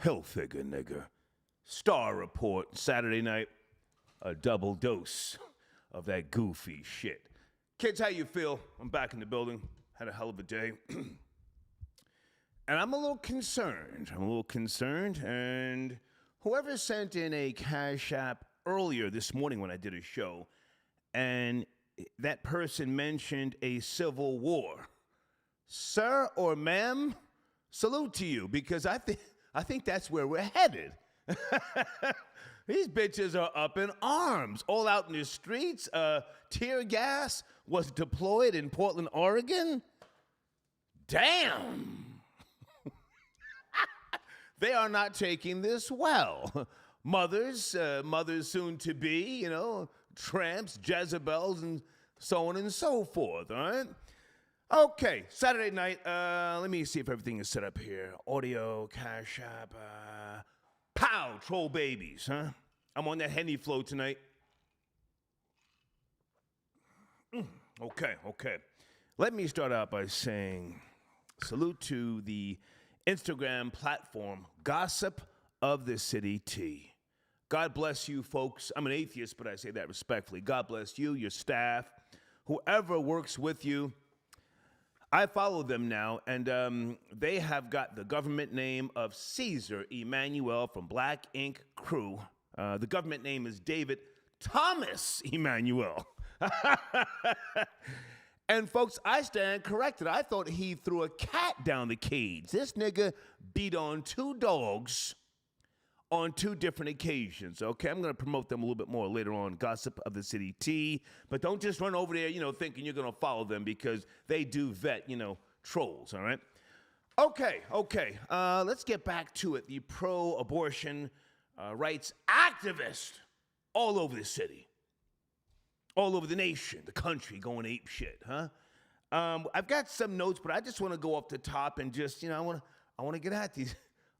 Hilfiger, nigga. Star Report, Saturday night, a double dose of that goofy shit. Kids, how you feel? I'm back in the building. Had a hell of a day. And I'm a little concerned. And whoever sent in a Cash App earlier this morning when I did a show, and that person mentioned a civil war. Sir or ma'am, salute to you, because I think that's where we're headed. These bitches are up in arms, all out in the streets. Tear gas was deployed in Portland, Oregon. Damn. They are not taking this well. Mothers soon to be, tramps, Jezebels, and so on and so forth, all right? Okay, Saturday night, let me see if everything is set up here. Audio, Cash App, pow, troll babies, huh? I'm on that Henny flow tonight. Okay. Let me start out by saying salute to the Instagram platform, Gossip of the City T. God bless you, folks. I'm an atheist, but I say that respectfully. God bless you, your staff, whoever works with you. I follow them now, and they have got the government name of Caesar Emanuel from Black Ink Crew. The government name is David Thomas Emanuel. And folks, I stand corrected. I thought he threw a cat down the cage. This nigga beat on two dogs on two different occasions, okay? I'm going to promote them a little bit more later on, Gossip of the City T. But don't just run over there, thinking you're going to follow them, because they do vet, trolls, all right? Okay. Let's get back to it. The pro-abortion rights activist all over the city, all over the nation, the country, going ape shit, huh? I've got some notes, but I just want to go up the top and just, I want to get at these.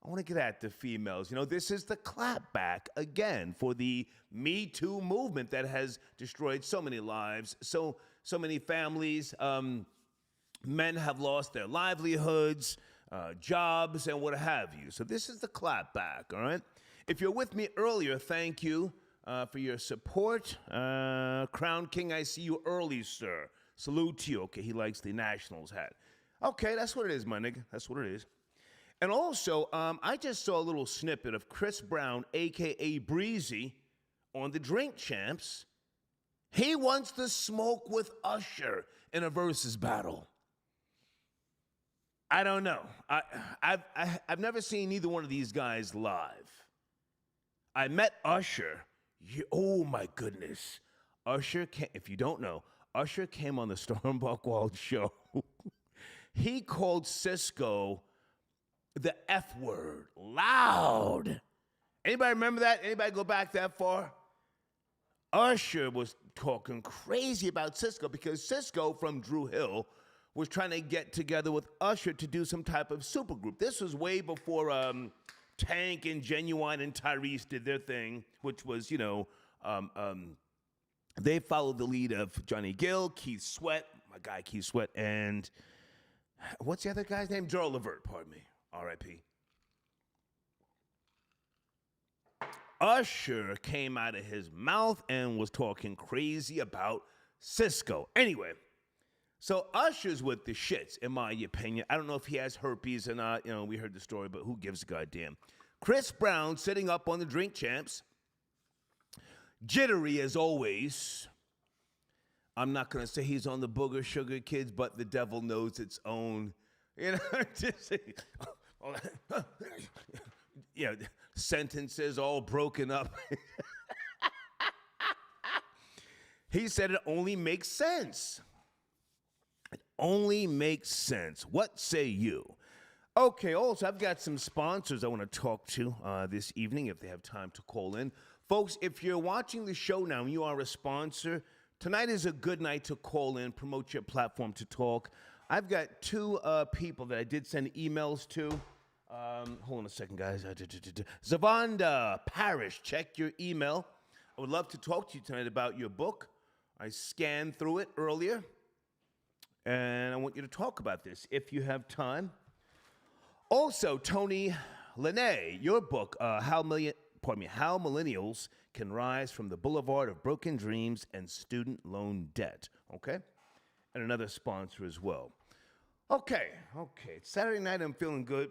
I want to get at the females. This is the clapback again for the Me Too movement that has destroyed so many lives, so many families. Men have lost their livelihoods, jobs, and what have you. So this is the clapback, all right? If you're with me earlier, thank you for your support. Crown King, I see you early, sir. Salute to you. Okay, he likes the Nationals hat. Okay, that's what it is, my nigga. That's what it is. And also, I just saw a little snippet of Chris Brown, a.k.a. Breezy, on the Drink Champs. He wants to smoke with Usher in a versus battle. I don't know. I've never seen either one of these guys live. I met Usher. Oh, my goodness. Usher came, if you don't know, Usher came on the Storm Buchwald show. He called Cisco the F word, loud. Anybody remember that? Anybody go back that far? Usher was talking crazy about Cisco because Cisco from Dru Hill was trying to get together with Usher to do some type of supergroup. This was way before Tank and Genuine and Tyrese did their thing, which was, they followed the lead of Johnny Gill, Keith Sweat, my guy Keith Sweat, and what's the other guy's name? Gerald Levert, pardon me. R.I.P. Usher came out of his mouth and was talking crazy about Cisco. Anyway, so Usher's with the shits, in my opinion. I don't know if he has herpes or not. We heard the story, but who gives a goddamn? Chris Brown sitting up on the Drink Champs, jittery as always. I'm not going to say he's on the Booger Sugar Kids, but the devil knows its own. Just sentences all broken up. He said it only makes sense. It only makes sense. What say you? Okay, also, I've got some sponsors I want to talk to this evening if they have time to call in. Folks, if you're watching the show now and you are a sponsor, tonight is a good night to call in, promote your platform to talk. I've got two people that I did send emails to. Hold on a second, guys. Zavonda Parrish, check your email. I would love to talk to you tonight about your book. I scanned through it earlier, and I want you to talk about this if you have time. Also, Tony Lene, your book, how millennials can rise from the boulevard of broken dreams and student loan debt. Okay, and another sponsor as well. Okay. It's Saturday night. I'm feeling good.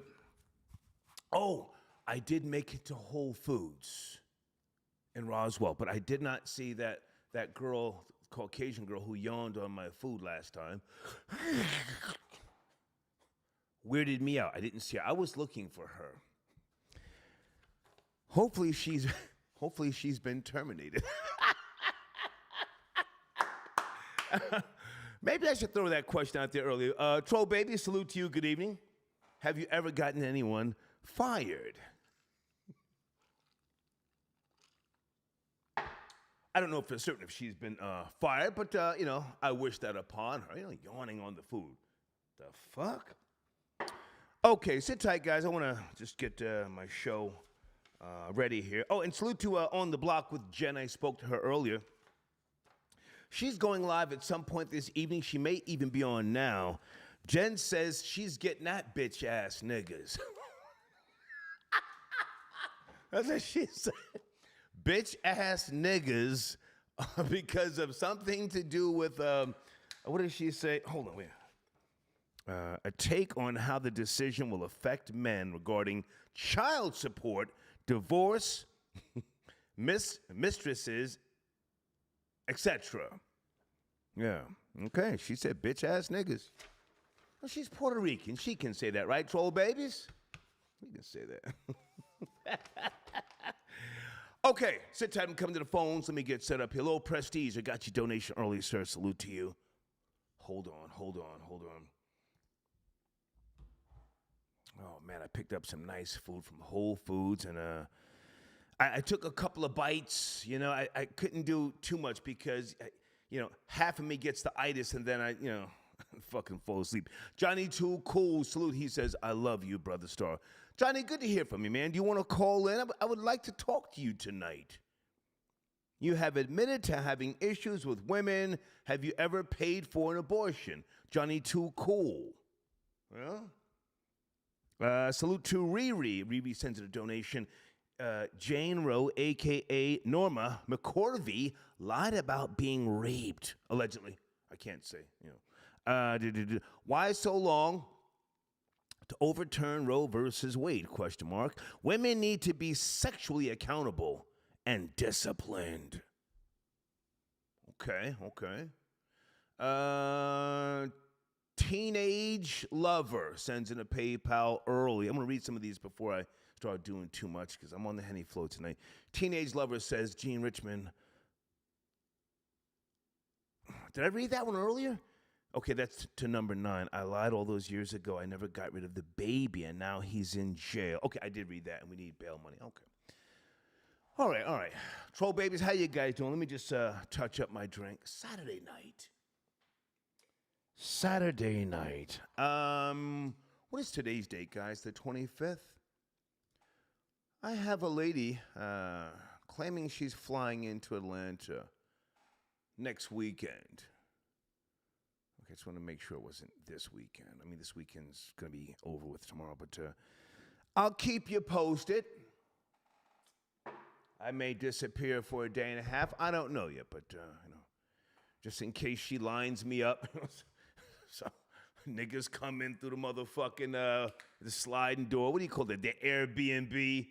Oh, I did make it to Whole Foods in Roswell, but I did not see that girl, Caucasian girl, who yawned on my food last time. Weirded me out. I didn't see her. I was looking for her. Hopefully she's been terminated. Maybe I should throw that question out there earlier. Troll baby, salute to you. Good evening. Have you ever gotten anyone fired? I don't know for certain if she's been fired, but I wish that upon her. Yawning on the food. The fuck? Okay, sit tight, guys. I want to just get my show ready here. Oh, and salute to On the Block with Jen. I spoke to her earlier. She's going live at some point this evening. She may even be on now. Jen says she's getting that bitch ass niggas. That's what she said. Bitch ass niggas because of something to do with, what did she say? Hold on, wait. A take on how the decision will affect men regarding child support, divorce, mistresses, etc. Yeah. Okay. She said bitch ass niggas. Well, she's Puerto Rican. She can say that, right, troll babies? You can say that. Okay. Sit tight and come to the phones. Let me get set up here. Hello, Prestige. I got your donation early, sir. Salute to you. Hold on. Oh, man, I picked up some nice food from Whole Foods, and I took a couple of bites. I couldn't do too much because, half of me gets the itis, and then I fucking fall asleep. Johnny Too Cool, salute. He says, I love you, Brother Star. Johnny, good to hear from you, man. Do you want to call in? I would like to talk to you tonight. You have admitted to having issues with women. Have you ever paid for an abortion? Johnny Too Cool. Well, salute to Riri. Riri sends a donation. Jane Roe, a.k.a. Norma McCorvey, lied about being raped, allegedly. I can't say, Why so long to overturn Roe versus Wade, ? Women need to be sexually accountable and disciplined. Okay. Teenage Lover sends in a PayPal early. I'm going to read some of these before I start doing too much because I'm on the Henny flow tonight. Teenage Lover says, Gene Richmond. Did I read that one earlier? Okay, that's to number 9. I lied all those years ago. I never got rid of the baby, and now he's in jail. Okay, I did read that, and we need bail money. Okay. All right. Troll babies, how you guys doing? Let me just touch up my drink. Saturday night. What is today's date, guys? The 25th? I have a lady claiming she's flying into Atlanta next weekend. Okay, I just want to make sure it wasn't this weekend. I mean, this weekend's going to be over with tomorrow, but I'll keep you posted. I may disappear for a day and a half. I don't know yet, but, just in case she lines me up. So niggas come in through the motherfucking the sliding door. What do you call it? The Airbnb.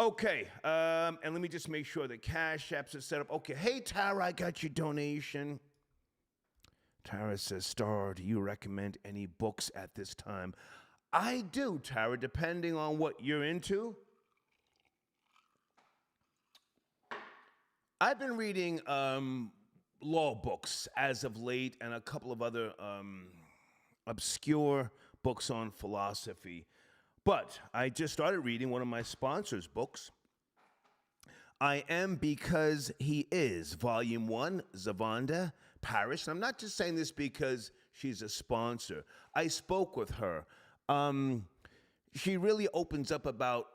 Okay, and let me just make sure the Cash Apps are set up. Okay, hey, Tara, I got your donation. Tara says, Star, do you recommend any books at this time? I do, Tara, depending on what you're into. I've been reading law books as of late and a couple of other obscure books on philosophy. But I just started reading one of my sponsors' books. I Am Because He Is, Volume 1, Zavonda Parrish. And I'm not just saying this because she's a sponsor. I spoke with her. She really opens up about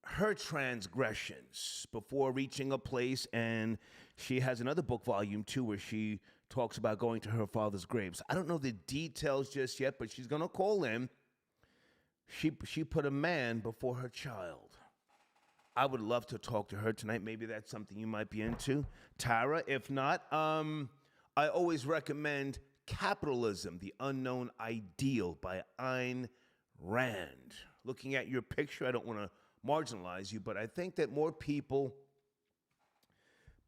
her transgressions before reaching a place, and she has another book, Volume 2, where she talks about going to her father's graves. I don't know the details just yet, but she's going to call in. She put a man before her child. I would love to talk to her tonight. Maybe that's something you might be into, Tara. If not, I always recommend Capitalism, the Unknown Ideal by Ayn Rand. Looking at your picture, I don't want to marginalize you, but I think that more people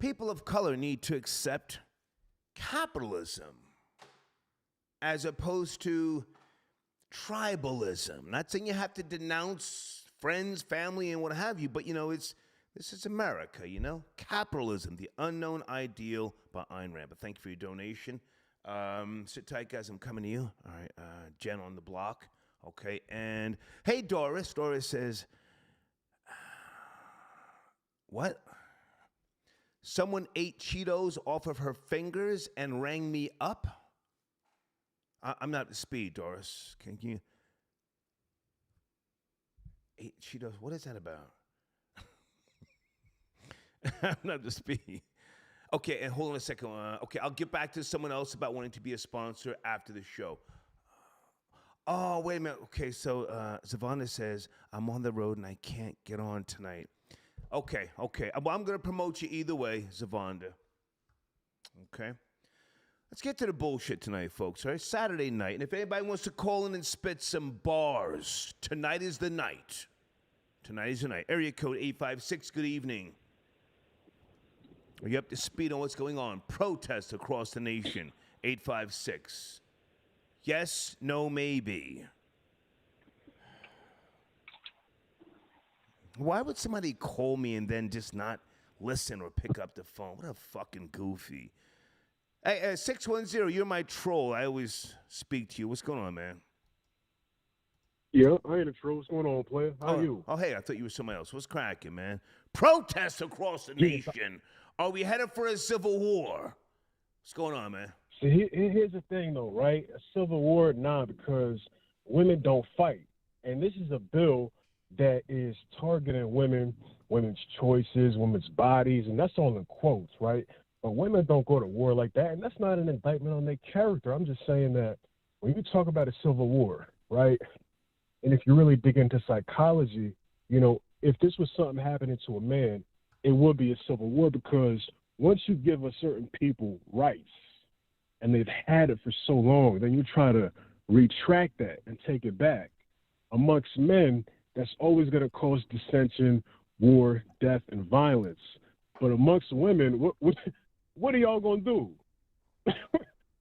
of color need to accept capitalism as opposed to tribalism. Not saying you have to denounce friends, family, and what have you, but this is America, Capitalism, the Unknown Ideal by Ayn Rand. But thank you for your donation. Sit tight, guys. I'm coming to you. All right, Jen on the block. Okay, and hey, Doris. Doris says, what? Someone ate Cheetos off of her fingers and rang me up? I'm not at speed, Doris. Can you? Ate Cheetos? What is that about? I'm not at speed. Okay, and hold on a second. Okay, I'll get back to someone else about wanting to be a sponsor after the show. Oh, wait a minute. Okay, so Zavonda says, I'm on the road and I can't get on tonight. Okay. Well, I'm going to promote you either way, Zavonda. Okay? Let's get to the bullshit tonight, folks, all right? Saturday night. And if anybody wants to call in and spit some bars, tonight is the night. Tonight is the night. Area code 856, good evening. Are you up to speed on what's going on? Protests across the nation, 856. Yes, no, maybe. Why would somebody call me and then just not listen or pick up the phone? What a fucking goofy. Hey, 610, you're my troll. I always speak to you. What's going on, man? Yeah, I ain't a troll. What's going on, player? How are you? Oh, hey, I thought you were somebody else. What's cracking, man? Protests across the nation. Are we headed for a civil war? What's going on, man? See, here's the thing, though, right? A civil war, nah, because women don't fight. And this is a bill that is targeting women, women's choices, women's bodies, and that's all in quotes, right? But women don't go to war like that, and that's not an indictment on their character. I'm just saying that when you talk about a civil war, right, and if you really dig into psychology, if this was something happening to a man, it would be a civil war, because once you give a certain people rights and they've had it for so long, then you try to retract that and take it back. Amongst men, that's always going to cause dissension, war, death, and violence. But amongst women, what are y'all going to do?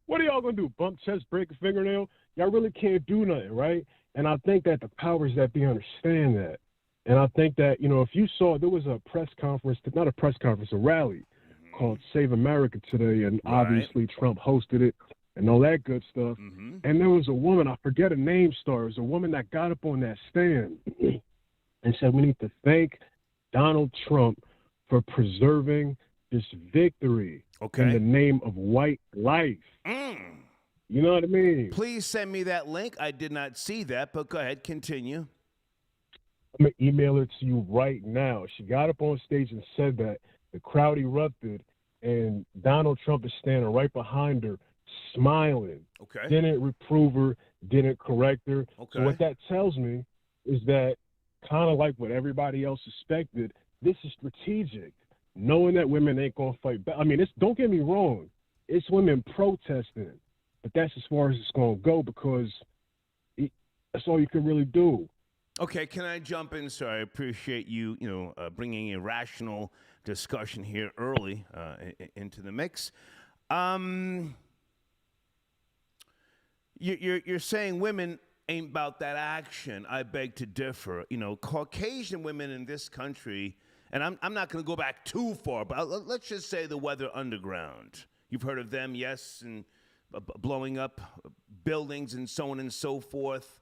What are y'all going to do? Bump chest, break a fingernail? Y'all really can't do nothing, right? And I think that the powers that be understand that. And I think that, if you saw, there was a press conference, not a press conference, a rally called Save America today, and obviously Trump hosted it and all that good stuff. Mm-hmm. And there was a woman, I forget her name, Star, it was a woman that got up on that stand and said, we need to thank Donald Trump for preserving this victory in the name of white life. You know what I mean? Please send me that link. I did not see that, but go ahead, continue. I'm going to email it to you right now. She got up on stage and said that. The crowd erupted, and Donald Trump is standing right behind her, smiling. Okay. Didn't reprove her, didn't correct her. Okay. So what that tells me is that, kind of like what everybody else suspected, this is strategic. Knowing that women ain't going to fight back. I mean, don't get me wrong. It's women protesting. But that's as far as it's going to go, because that's all you can really do. Okay, can I jump in? So I appreciate you, bringing a rational discussion here early into the mix. You're saying women ain't about that action. I beg to differ. Caucasian women in this country, and I'm not going to go back too far, but let's just say the Weather Underground. You've heard of them, yes, and blowing up buildings and so on and so forth.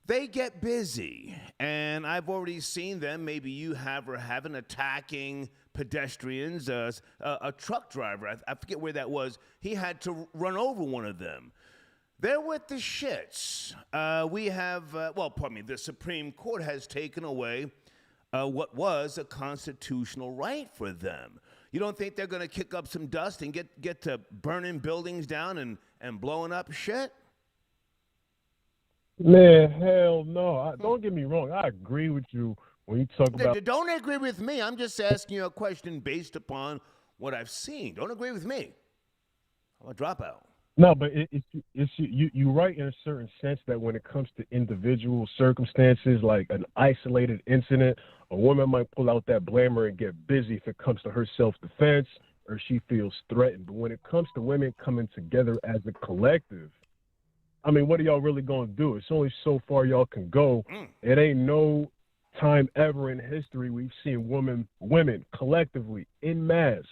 They get busy, and I've already seen them, maybe you have or haven't, attacking pedestrians. A truck driver, I forget where that was, he had to run over one of them. They're with the shits. We have, the Supreme Court has taken away what was a constitutional right for them. You don't think they're going to kick up some dust and get to burning buildings down and blowing up shit? Man, hell no. Don't get me wrong. I agree with you when you talk about. Don't agree with me. I'm just asking you a question based upon what I've seen. Don't agree with me. I'm a dropout. No, but it's you right in a certain sense that when it comes to individual circumstances, like an isolated incident, a woman might pull out that blamer and get busy if it comes to her self defense or she feels threatened. But when it comes to women coming together as a collective, I mean, what are y'all really gonna do? It's only so far y'all can go. It ain't no time ever in history we've seen women collectively in mass,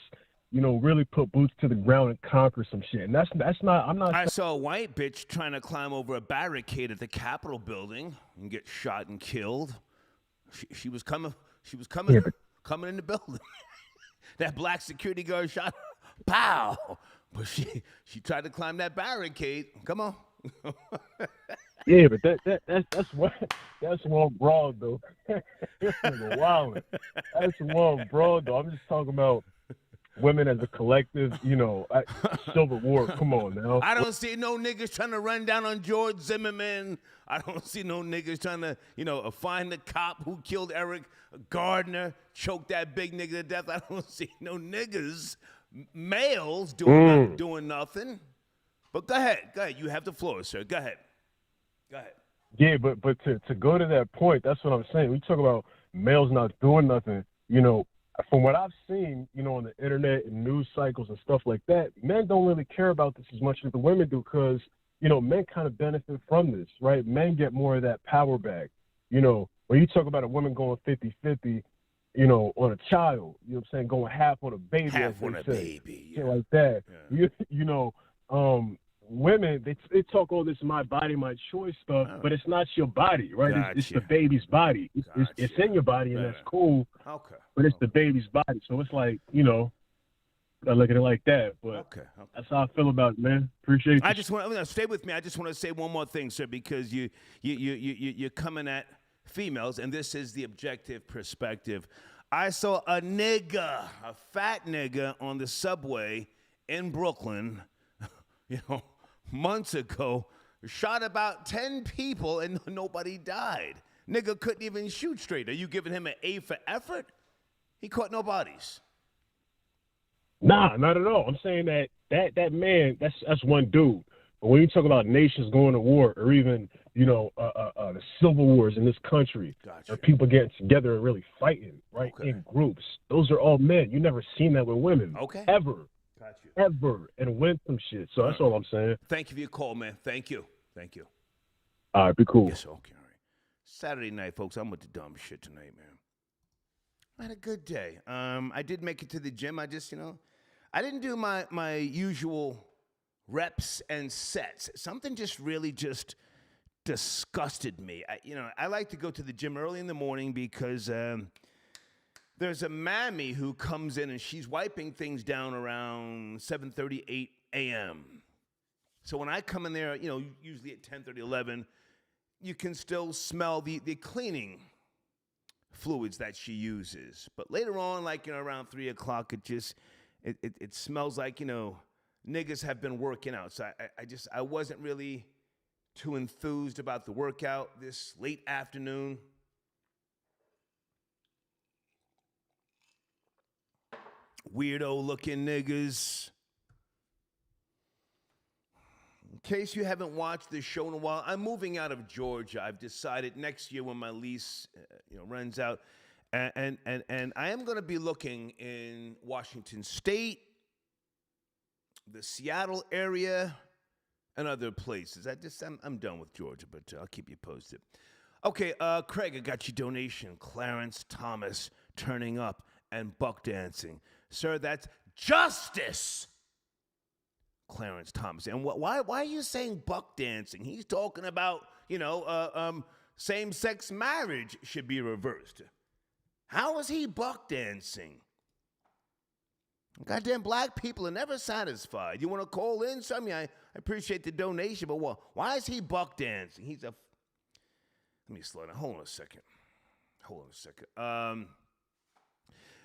really put boots to the ground and conquer some shit. And that's not. I'm not. I saw a white bitch trying to climb over a barricade at the Capitol building and get shot and killed. She was coming. She was coming. Yeah, but coming in the building. That black security guard shot. Pow! But she tried to climb that barricade. Come on. Yeah, but that's one broad though. Wow, that's one broad though. I'm just talking about women as a collective. Civil War. Come on now. I don't see no niggas trying to run down on George Zimmerman. I don't see no niggas trying to, find the cop who killed Eric Gardner, choke that big nigga to death. I don't see no niggas, males doing nothing. But go ahead. You have the floor, sir. Go ahead. Yeah, but to go to that point, that's what I'm saying. We talk about males not doing nothing. From what I've seen, on the internet and news cycles and stuff like that, men don't really care about this as much as the women do because, men kind of benefit from this, right? Men get more of that power back. When you talk about a woman going 50-50, on a child, what I'm saying, going half on a baby. Half on a baby. Yeah. Like that. Yeah. Women, they talk all this my body, my choice stuff, but it's not your body, right? Gotcha. It's the baby's body. It's in your body, and that's cool. Okay. But it's the baby's body. So it's like, I look at it like that. But okay. That's how I feel about it, man. Appreciate you. I just want to stay with me. I just want to say one more thing, sir, because you're coming at females, and this is the objective perspective. I saw a fat nigga on the subway in Brooklyn, months ago, shot about 10 people and nobody died. Nigga couldn't even shoot straight. Are you giving him an A for effort? He caught no bodies. Nah, not at all. I'm saying that man, that's one dude. But when you talk about nations going to war, or even the civil wars in this country, Gotcha. or people getting together and really fighting, right, in groups, those are all men. You never seen that with women, ever, and win some shit. So that's all I'm saying. Thank you for your call, man. Thank you. All right, be cool. Yes, okay, all right. Saturday night, folks. I'm with the dumb shit tonight, man. I had a good day. I did make it to the gym. I just, I didn't do my usual reps and sets. Something just really just disgusted me. I like to go to the gym early in the morning because there's a mammy who comes in and she's wiping things down around 7:30, 8 a.m. So when I come in there, usually at 10:30, 11, you can still smell the cleaning fluids that she uses. But later on, like, around 3 o'clock, it smells like, niggas have been working out. So I wasn't really too enthused about the workout this late afternoon. Weirdo looking niggas. In case you haven't watched this show in a while, I'm moving out of Georgia. I've decided next year when my lease runs out, and I am going to be looking in Washington State, the Seattle area, and other places. I'm done with Georgia, but I'll keep you posted. Okay, Craig, I got your donation. Clarence Thomas turning up and buck dancing. Sir, that's justice. Clarence Thomas. And why are you saying buck dancing? He's talking about, same-sex marriage should be reversed. How is he buck dancing? Goddamn black people are never satisfied. You want to call in something? I appreciate the donation, but why is he buck dancing? Let me slow down. Hold on a second.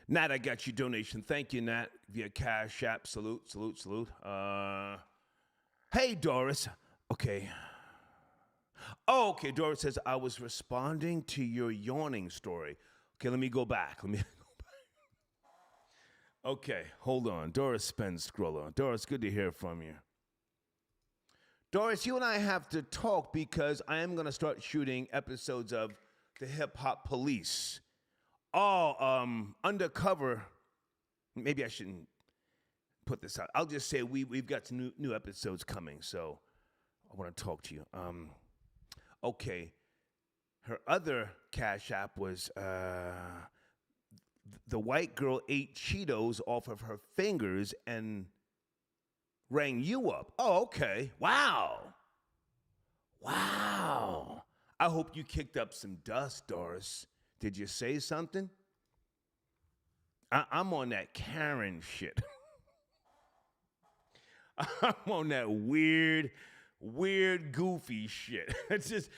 Nat, I got your donation. Thank you, Nat, via Cash App. Salute. Hey, Doris. Okay. Oh, okay. Doris says, I was responding to your yawning story. Okay, let me go back. Okay, hold on. Doris Spence Scroller. Doris, good to hear from you. Doris, you and I have to talk because I am going to start shooting episodes of the Hip Hop Police. Undercover. Maybe I shouldn't put this out. I'll just say we've got some new episodes coming, so I want to talk to you. Okay. Her other Cash App was the white girl ate Cheetos off of her fingers and rang you up. Oh, okay. Wow. I hope you kicked up some dust, Doris. Did you say something? I'm on that Karen shit. I'm on that weird, goofy shit. It's just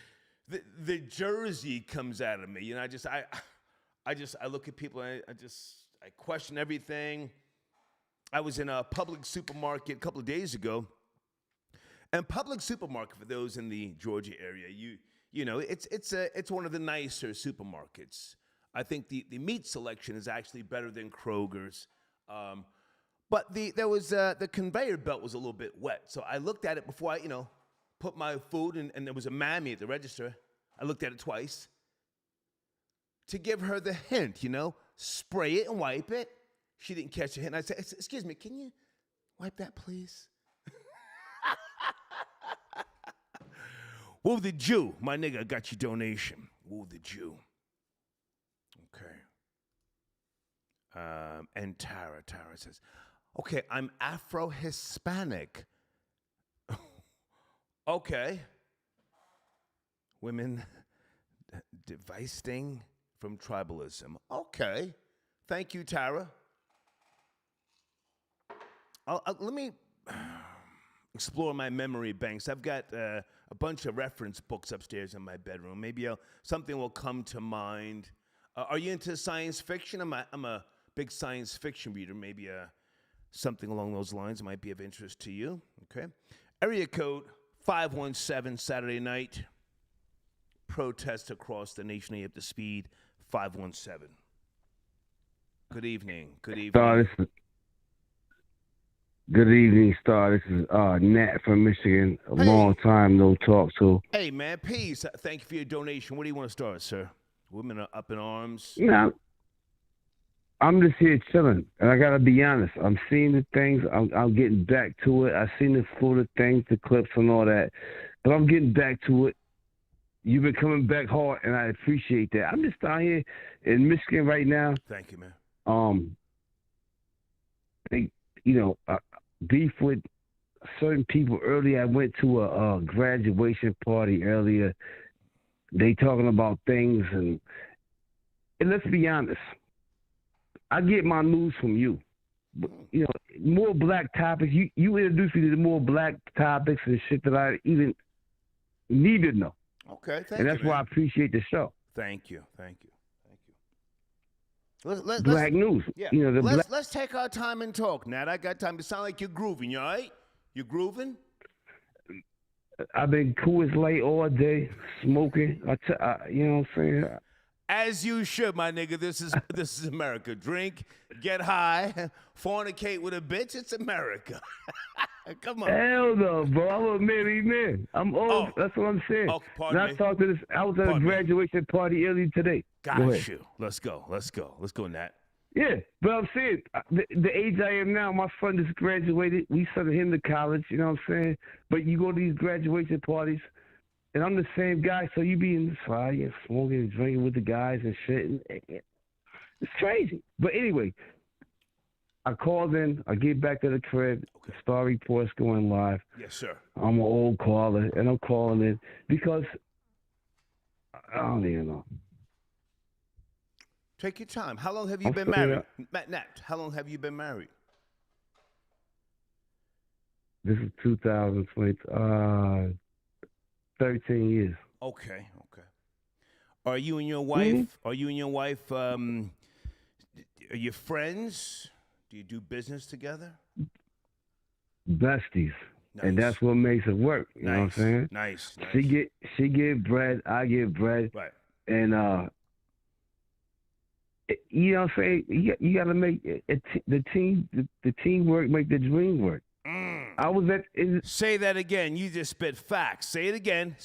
the Jersey comes out of me. You know, I look at people and I question everything. I was in a Publix supermarket a couple of days ago. And Publix supermarket, for those in the Georgia area, you know, it's one of the nicer supermarkets. I think the meat selection is actually better than Kroger's. But the conveyor belt was a little bit wet. So I looked at it before I, put my food, and there was a mammy at the register. I looked at it twice to give her the hint, spray it and wipe it. She didn't catch the hint. I said, excuse me, can you wipe that, please? Woo the Jew. My nigga, I got your donation. Woo the Jew. Okay. And Tara says, okay, I'm Afro-Hispanic. Okay. Women divesting from tribalism. Okay. Thank you, Tara. Let me explore my memory banks. I've got a bunch of reference books upstairs in my bedroom. Maybe something will come to mind. Are you into science fiction? I'm a big science fiction reader. Maybe something along those lines might be of interest to you. Okay. Area code 517 Saturday night. Protests across the nation. Are you up to speed? 517. Good evening. Good evening. Good evening, Star. This is Nat from Michigan. A long time no talk to. Hey, man. Peace. Thank you for your donation. Where do you want to start, sir? Women are up in arms. Yeah, I'm just here chilling, and I gotta be honest. I'm seeing the things. I'm getting back to it. I've seen the Florida things, the clips, and all that, but I'm getting back to it. You've been coming back hard, and I appreciate that. I'm just out here in Michigan right now. Thank you, man. Beef with certain people earlier. I went to a graduation party earlier. They talking about things, and let's be honest. I get my news from you. More black topics. You introduced me to more black topics and shit that I even need to know. Okay, thank you. And that's why I appreciate the show. Thank you. Black news. Yeah. Let's take our time and talk, Nat. I got time. To sound like you're grooving. You all right? You grooving? I've been cool as light all day, smoking. You know what I'm saying? As you should, my nigga. This is America. Drink, get high, fornicate with a bitch. It's America. Come on. Hell no, bro. I'm a married man. I'm old. Oh. That's what I'm saying. Oh, pardon me. I was at a graduation party early today. Got you. Let's go, Nat. Yeah, but I'm saying, the age I am now, my son just graduated. We sent him to college, you know what I'm saying? But you go to these graduation parties, and I'm the same guy, so you be in the fire, you're smoking and drinking with the guys and shit. And it's crazy. But anyway, I called in. I get back to the crib. Okay. Star Report's going live. Yes, sir. I'm an old caller, and I'm calling in because I don't even know. Take your time. How long have you been married? Nat, how long have you been married? This is 2020, 13 years. Okay. Are you and your wife, are you friends? Do you do business together? Besties. and that's what makes it work. You know what I'm saying? Nice. She get bread, I get bread, Right. and you know what I'm saying? You got to make the teamwork make the dream work. I was at. Say that again. You just spit facts. Say it again.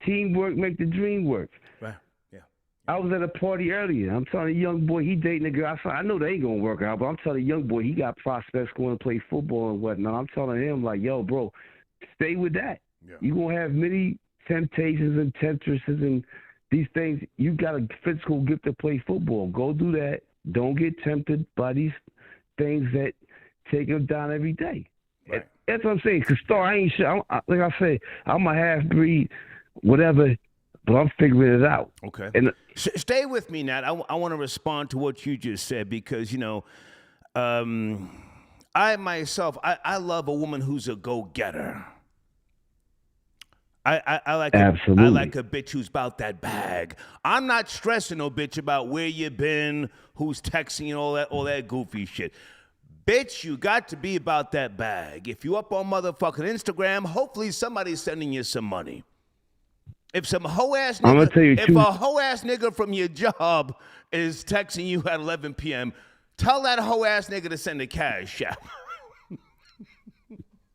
Teamwork make the dream work. Right. Yeah. I was at a party earlier. I'm telling a young boy he dating a girl. I know they ain't gonna work out, but I'm telling a young boy he got prospects going to play football and whatnot. I'm telling him like, yo, bro, stay with that. Yeah. You gonna have many temptations and temptresses and these things. You got a physical gift to play football. Go do that. Don't get tempted by these things that take them down every day. Right. That's what I'm saying. Cause Star, I ain't sure. Like I said, I'm a half breed, whatever. But I'm figuring it out. Okay. And stay with me, Nat. I want to respond to what you just said because, I myself, I love a woman who's a go-getter. I like Absolutely. I like a bitch who's about that bag. I'm not stressing no bitch about where you been, who's texting you, all that goofy shit. Bitch, you got to be about that bag. If you up on motherfucking Instagram, hopefully somebody's sending you some money. If some hoe ass nigga, I'm gonna tell you if a hoe ass nigga from your job is texting you at 11 p.m., tell that hoe ass nigga to send a cash out.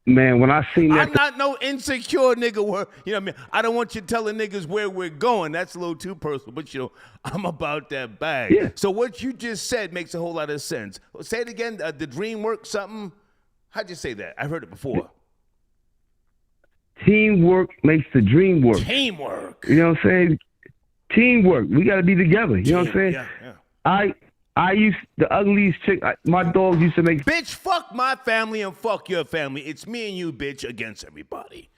Man, when I seen that, I'm not no insecure nigga. You know what I mean? I don't want you telling niggas where we're going. That's a little too personal. But I'm about that bag. Yeah. So what you just said makes a whole lot of sense. Say it again. The dream work something. How'd you say that? I heard it before. teamwork makes the dream work. Teamwork. You know what I'm saying? Teamwork. We got to be together. You know what I'm saying? Yeah. I used the ugliest chick. My dogs used to make. Bitch, fuck my family and fuck your family. It's me and you, bitch, against everybody.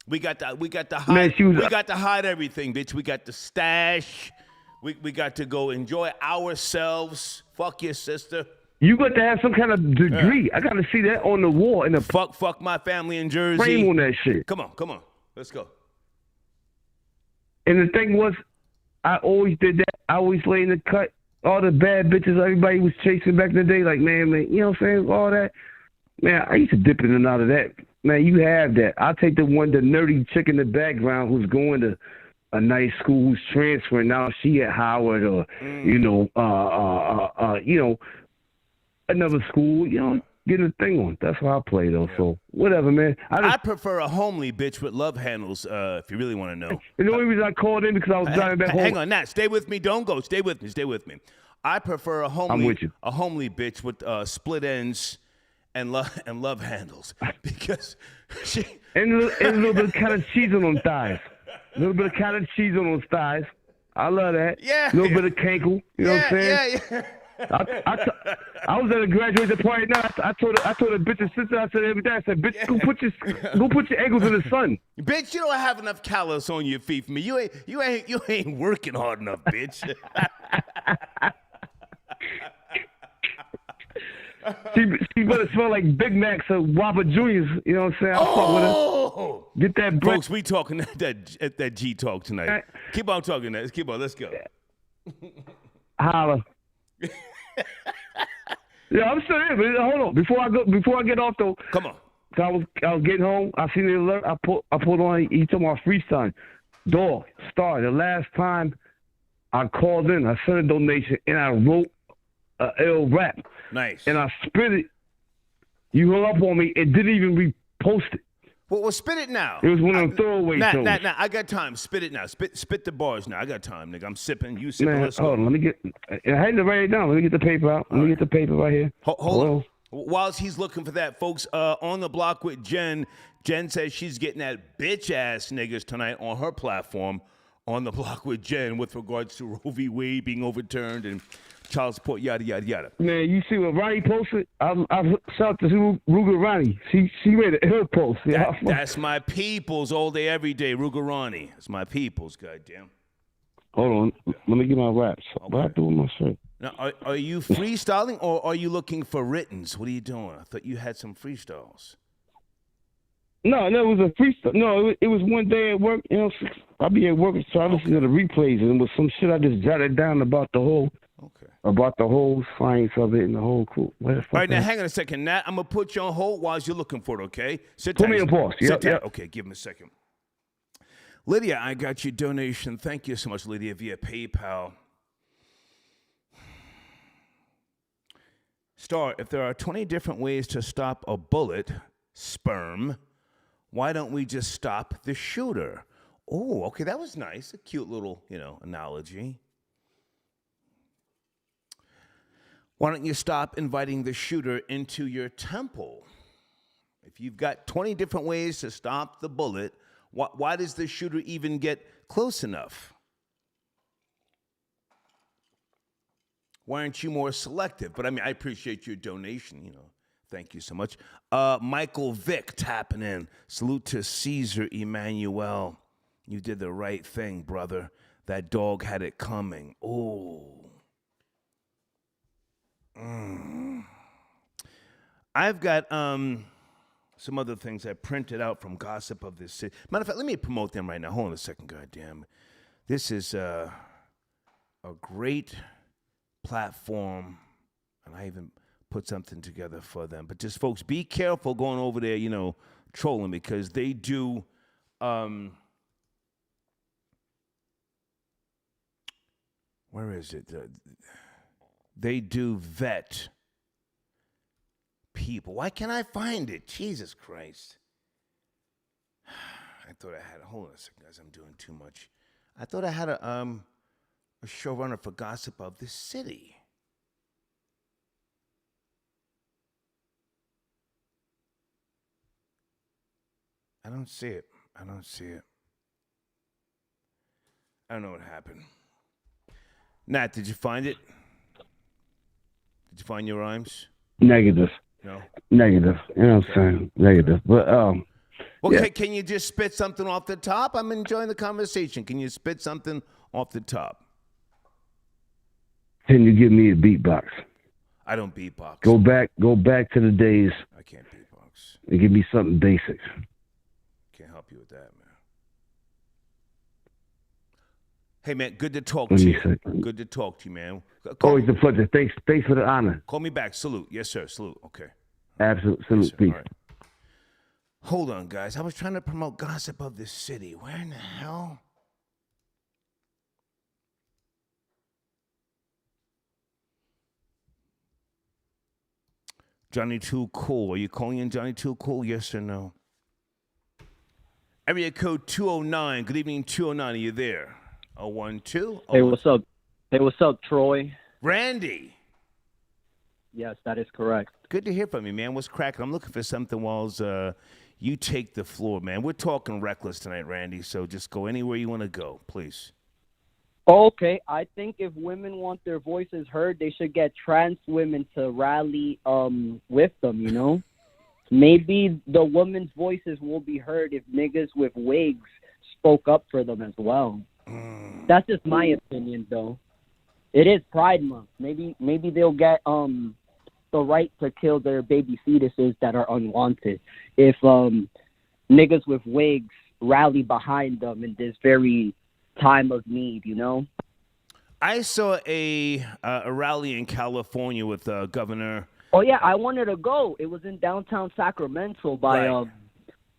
We got to hide. Man, we got to hide everything, bitch. We got to stash. We got to go enjoy ourselves. Fuck your sister. You got to have some kind of degree. I got to see that on the wall in the Fuck my family in Jersey. frame on that shit. Come on. Let's go. And the thing was, I always did that. I always lay in the cut. All the bad bitches everybody was chasing back in the day, like, man, you know what I'm saying? All that. Man, I used to dip in and out of that. Man, you have that. I'll take the nerdy chick in the background who's going to a nice school, who's transferring. Now she at Howard or, another school, getting a thing on. That's how I play, though. Yeah. So, whatever, man. I prefer a homely bitch with love handles, if you really want to know. And the only reason I called in because I was driving back home. Hang on, Nat. Stay with me. Don't go. Stay with me. I prefer a homely bitch with split ends and love handles because she and a little bit of cottage cheese on them thighs. A little bit of cottage cheese on those thighs. I love that. Yeah. A little bit of cankle. You know what I'm saying? Yeah. I was at a graduation party. Now I told a bitch's sister. I said every day. I said, "Bitch, go put your ankles in the sun." Bitch, you don't have enough callus on your feet for me. You ain't working hard enough, bitch. She better smell like Big Macs or Whopper Juniors. You know what I'm saying? I'll fuck with her. Get that bread. Folks, we talking that G talk tonight. Keep on talking that. Keep on. Let's go. Holla. Yeah, I'm still here, but hold on. Before I get off though. Come on. I was getting home. I seen the alert. I pulled on. He told me freestyle. Dog, Star. The last time I called in, I sent a donation and I wrote a ill rap. Nice. And I spit it. You hung up on me and didn't even repost it. Well, spit it now. It was one of them throwaway shows. Nah, I got time. Spit it now. Spit the bars now. I got time, nigga. I'm sipping. You sipping. Man, Let's hold go. on. Let me get. I had to write it down. Let me get the paper out. Let me get the paper right here. Hold on. Whilst he's looking for that, folks, on the block with Jen. Jen says she's getting that bitch ass niggas tonight on her platform. On the block with Jen with regards to Roe v. Wade being overturned and child support, yada, yada, yada. Man, you see what Ronnie posted? I shout out to Ruger Ronnie. She made a hill post. That's my peoples all day, every day. Ruger Ronnie. It's my peoples, goddamn. Hold on. Let me get my raps. Okay. What I do with my shirt? Now, are you freestyling or are you looking for writtens? What are you doing? I thought you had some freestyles. No, it was a freestyle. No, it was one day at work. I'll be at work, so I listen to the replays, and it was some shit I just jotted down about the whole about the whole science of it and the whole cool. What the fuck? All right, now hang on a second, Nat. I'm gonna put you on hold while you're looking for it. Okay? Sit Put tight. me on pause. Sit Yep, tight. yep. Okay, give him a second. Lydia, I got your donation. Thank you so much, Lydia, via PayPal. Star, if there are 20 different ways to stop a bullet, sperm, why don't we just stop the shooter? Oh, okay, that was nice. A cute little, analogy. Why don't you stop inviting the shooter into your temple? If you've got 20 different ways to stop the bullet, why does the shooter even get close enough? Why aren't you more selective? But I appreciate your donation, Thank you so much. Michael Vick tapping in. Salute to Caesar Emmanuel. You did the right thing, brother. That dog had it coming. Oh. I've got some other things I printed out from Gossip of This City. Matter of fact, let me promote them right now. Hold on a second, goddamn. This is a great platform, and I even put something together for them. But just, folks, be careful going over there, trolling, because they do where is it? They do vet people. Why can't I find it? Jesus Christ. I thought I had a, hold on a second, guys, I'm doing too much. I thought I had a showrunner for Gossip of the City. I don't see it. I don't know what happened. Nat, did you find it? Did you find your rhymes? Negative. No? Negative. You know what I'm saying? Negative. But, well, yeah. can you just spit something off the top? I'm enjoying the conversation. Can you spit something off the top? Can you give me a beatbox? I don't beatbox. Go back to the days I can't beatbox. and give me something basic. Can't help you with that, man. Hey, man, good to talk to you. Good to talk to you, man. Always a pleasure. Thanks for the honor. Call me back. Salute. Yes, sir. Salute. Okay. Absolute Yes, salute. sir. Peace. All right. Hold on, guys. I was trying to promote Gossip of the City. Where in the hell? Johnny Too Cool. Are you calling in Johnny Too Cool? Yes or no? Area code 209. Good evening, 209. Are you there? 012. Hey, what's up? Hey, what's up, Troy? Randy. Yes, that is correct. Good to hear from you, man. What's cracking? I'm looking for something while you take the floor, man. We're talking reckless tonight, Randy, so just go anywhere you want to go, please. Okay, I think if women want their voices heard, they should get trans women to rally with them, Maybe the women's voices will be heard if niggas with wigs spoke up for them as well. That's just my opinion, though. It is Pride Month. Maybe they'll get the right to kill their baby fetuses that are unwanted if niggas with wigs rally behind them in this very time of need, I saw a rally in California with Governor. Oh yeah, I wanted to go. It was in downtown Sacramento by Right.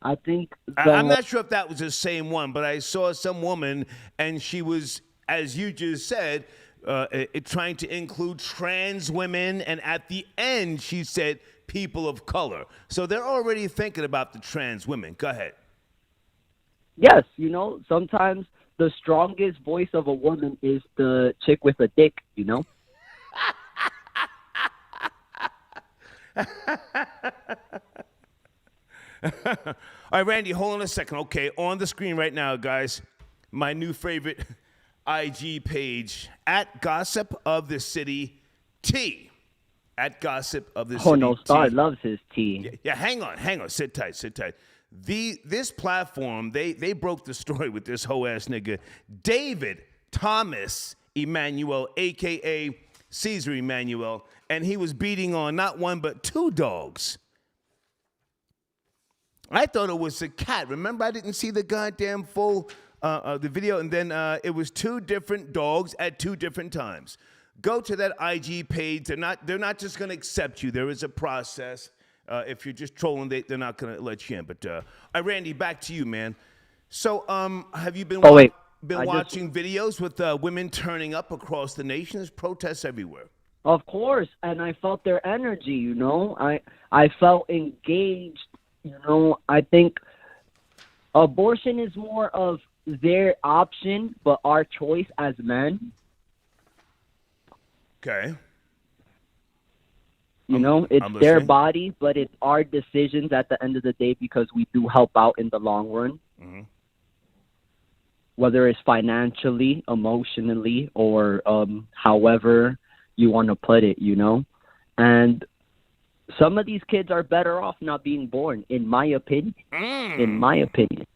I think I'm not sure if that was the same one, but I saw some woman, and she was, as you just said, trying to include trans women, and at the end she said people of color. So they're already thinking about the trans women. Go ahead. Yes, sometimes the strongest voice of a woman is the chick with a dick, All right, Randy, hold on a second. Okay, on the screen right now, guys, my new favorite IG page, at Gossip of the City T. At Gossip of the City. Oh no, Star T. loves his tea. Yeah, hang on. Sit tight. This platform, they broke the story with this hoe ass nigga, David Thomas Emmanuel, aka Caesar Emmanuel, and he was beating on not one but two dogs. I thought it was a cat. Remember, I didn't see the goddamn full the video, and then it was two different dogs at two different times. go to that IG page. They're not just going to accept you. There is a process. If you're just trolling, they're not going to let you in. But Randy, back to you, man. So have you been watching videos with women turning up across the nation? There's protests everywhere. Of course, and I felt their energy, you know. I felt engaged, you know. I think abortion is more of their option, but our choice as men. Okay. You know, it's their body, but it's our decisions at the end of the day because we do help out in the long run. Mm-hmm. Whether it's financially, emotionally, or however you want to put it, you know. And some of these kids are better off not being born, in my opinion. In my opinion.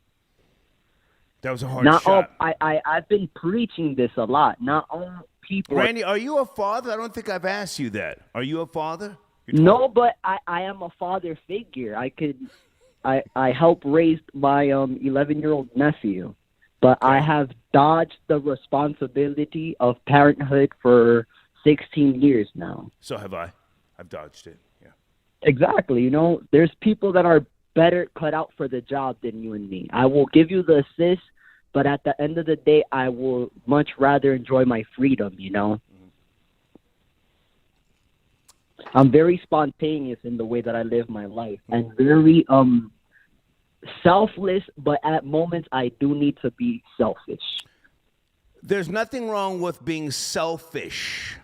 That was a hard shot. I've been preaching this a lot. Not all people. Randy, are you a father? I don't think I've asked you that. Are you a father? No, but I am a father figure. I help raise my 11-year-old nephew. But okay. I have dodged the responsibility of parenthood for 16 years now. So have I. I've dodged it, yeah. Exactly. You know, there's people that are better cut out for the job than you and me. I will give you the assist, but at the end of the day, I will much rather enjoy my freedom, you know? Mm-hmm. I'm very spontaneous in the way that I live my life and very selfless, but at moments I do need to be selfish. There's nothing wrong with being selfish.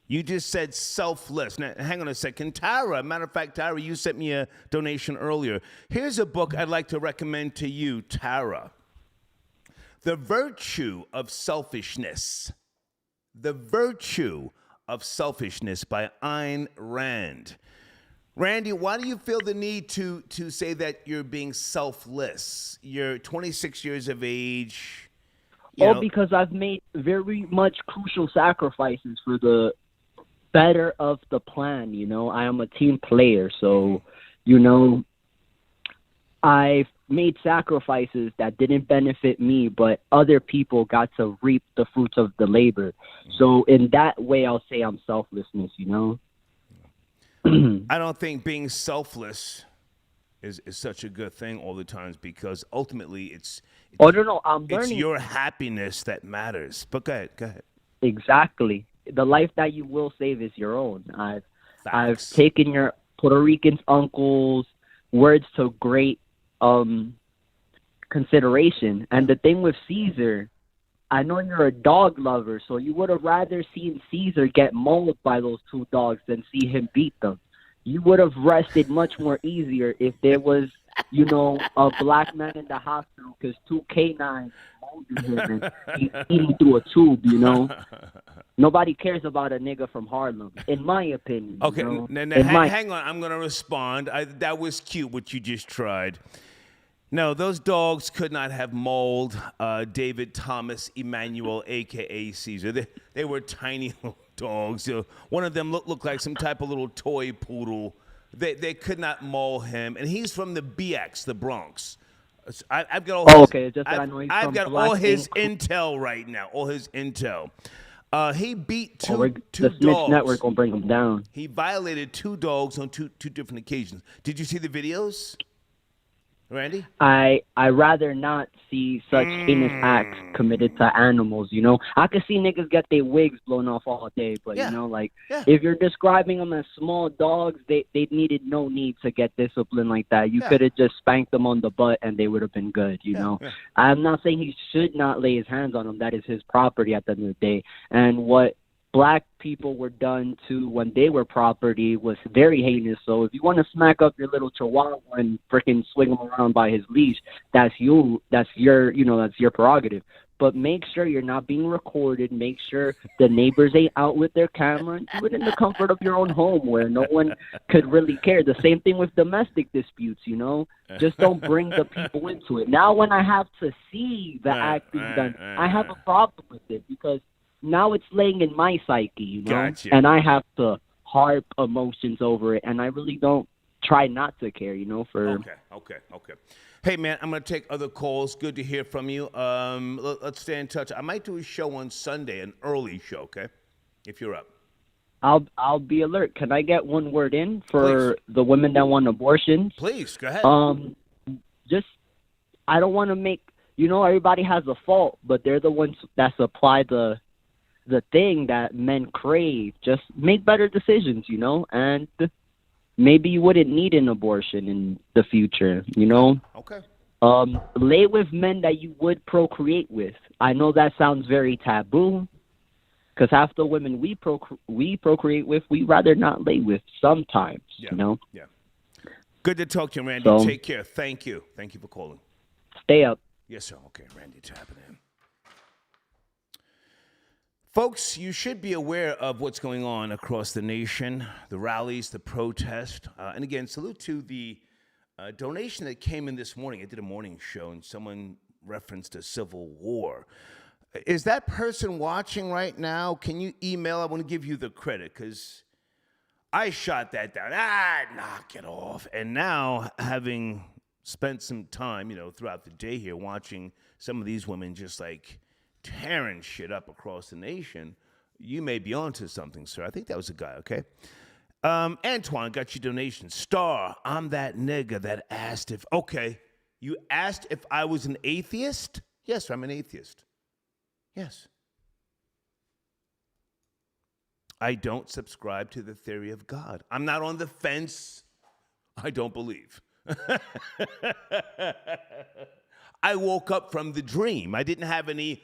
You just said selfless. Now, hang on a second. Tara, matter of fact, Tara, you sent me a donation earlier. Here's a book I'd like to recommend to you, Tara. The Virtue of Selfishness. The Virtue of Selfishness by Ayn Rand. Randy, why do you feel the need to say that you're being selfless? You're 26 years of age. Because I've made very much crucial sacrifices for the better of the plan, you know. I am a team player, so, you know, I've made sacrifices that didn't benefit me, but other people got to reap the fruits of the labor. So in that way, I'll say I'm selflessness, you know. I don't think being selfless is such a good thing all the times because ultimately it's I'm learning. It's your happiness that matters. But go ahead. Exactly. The life that you will save is your own. I've taken your Puerto Rican uncle's words to great consideration. And the thing with Caesar, I know you're a dog lover, so you would have rather seen Caesar get mauled by those two dogs than see him beat them. You would have rested much more easier if there was, you know, a black man in the hospital because two canines molded him and he's eating through a tube, you know. Nobody cares about a nigga from Harlem, in my opinion. Okay, you know? hang on. I'm going to respond. That was cute what you just tried. No, those dogs could not have mauled David Thomas Emmanuel, a.k.a. Caesar. They were tiny little dogs. One of them looked like some type of little toy poodle. They could not maul him. And he's from the BX, the Bronx. I've got all I've got all his intel right now, all his intel. He beat two dogs. The Snitch Network will bring him down. He violated two dogs on two different occasions. Did you see the videos? Randy? I rather not see such heinous acts committed to animals, you know. I could see niggas get their wigs blown off all day, but, you know, like, if you're describing them as small dogs, they needed no need to get disciplined like that. You could have just spanked them on the butt and they would have been good, you know. Yeah. I'm not saying he should not lay his hands on them. That is his property at the end of the day. And what black people were done to when they were property was very heinous. So if you want to smack up your little chihuahua and freaking swing him around by his leash, that's your prerogative. But make sure you're not being recorded. Make sure the neighbors ain't out with their camera. And do it in the comfort of your own home where no one could really care. The same thing with domestic disputes, you know. Just don't bring the people into it. Now when I have to see the act being done, I have a problem with it because now it's laying in my psyche, you know, Gotcha. And I have to harp emotions over it, and I really don't try not to care, you know. Okay. Hey, man, I'm going to take other calls. Good to hear from you. Let's stay in touch. I might do a show on Sunday, an early show, okay? if you're up. I'll be alert. Can I get one word in for the women that want abortions? Please, go ahead. Just I don't want to make, everybody has a fault, but they're the ones that supply the thing that men crave. Just make better decisions, and maybe you wouldn't need an abortion in the future, Okay. Lay with men that you would procreate with. I know that sounds very taboo, because half the women we procreate with, we rather not lay with sometimes, Yeah. Good to talk to you, Randy. So- Take care. Thank you. Thank you for calling. Stay up. Yes, sir. Okay, Randy tapping in. Folks, you should be aware of what's going on across the nation, the rallies, the protest. And again, salute to the donation that came in this morning. I did a morning show, and someone referenced a civil war. Is that person watching right now? Can you email? I want to give you the credit, because I shot that down. Knock it off. And now, having spent some time, throughout the day here, watching some of these women just like tearing shit up across the nation, you may be onto something, sir. I think that was a guy, okay? Antoine, got your donation. Star, I'm that nigga that asked if, okay, you asked if I was an atheist? Yes, I'm an atheist. Yes. I don't subscribe to the theory of God. I'm not on the fence. I don't believe. I woke up from the dream. I didn't have any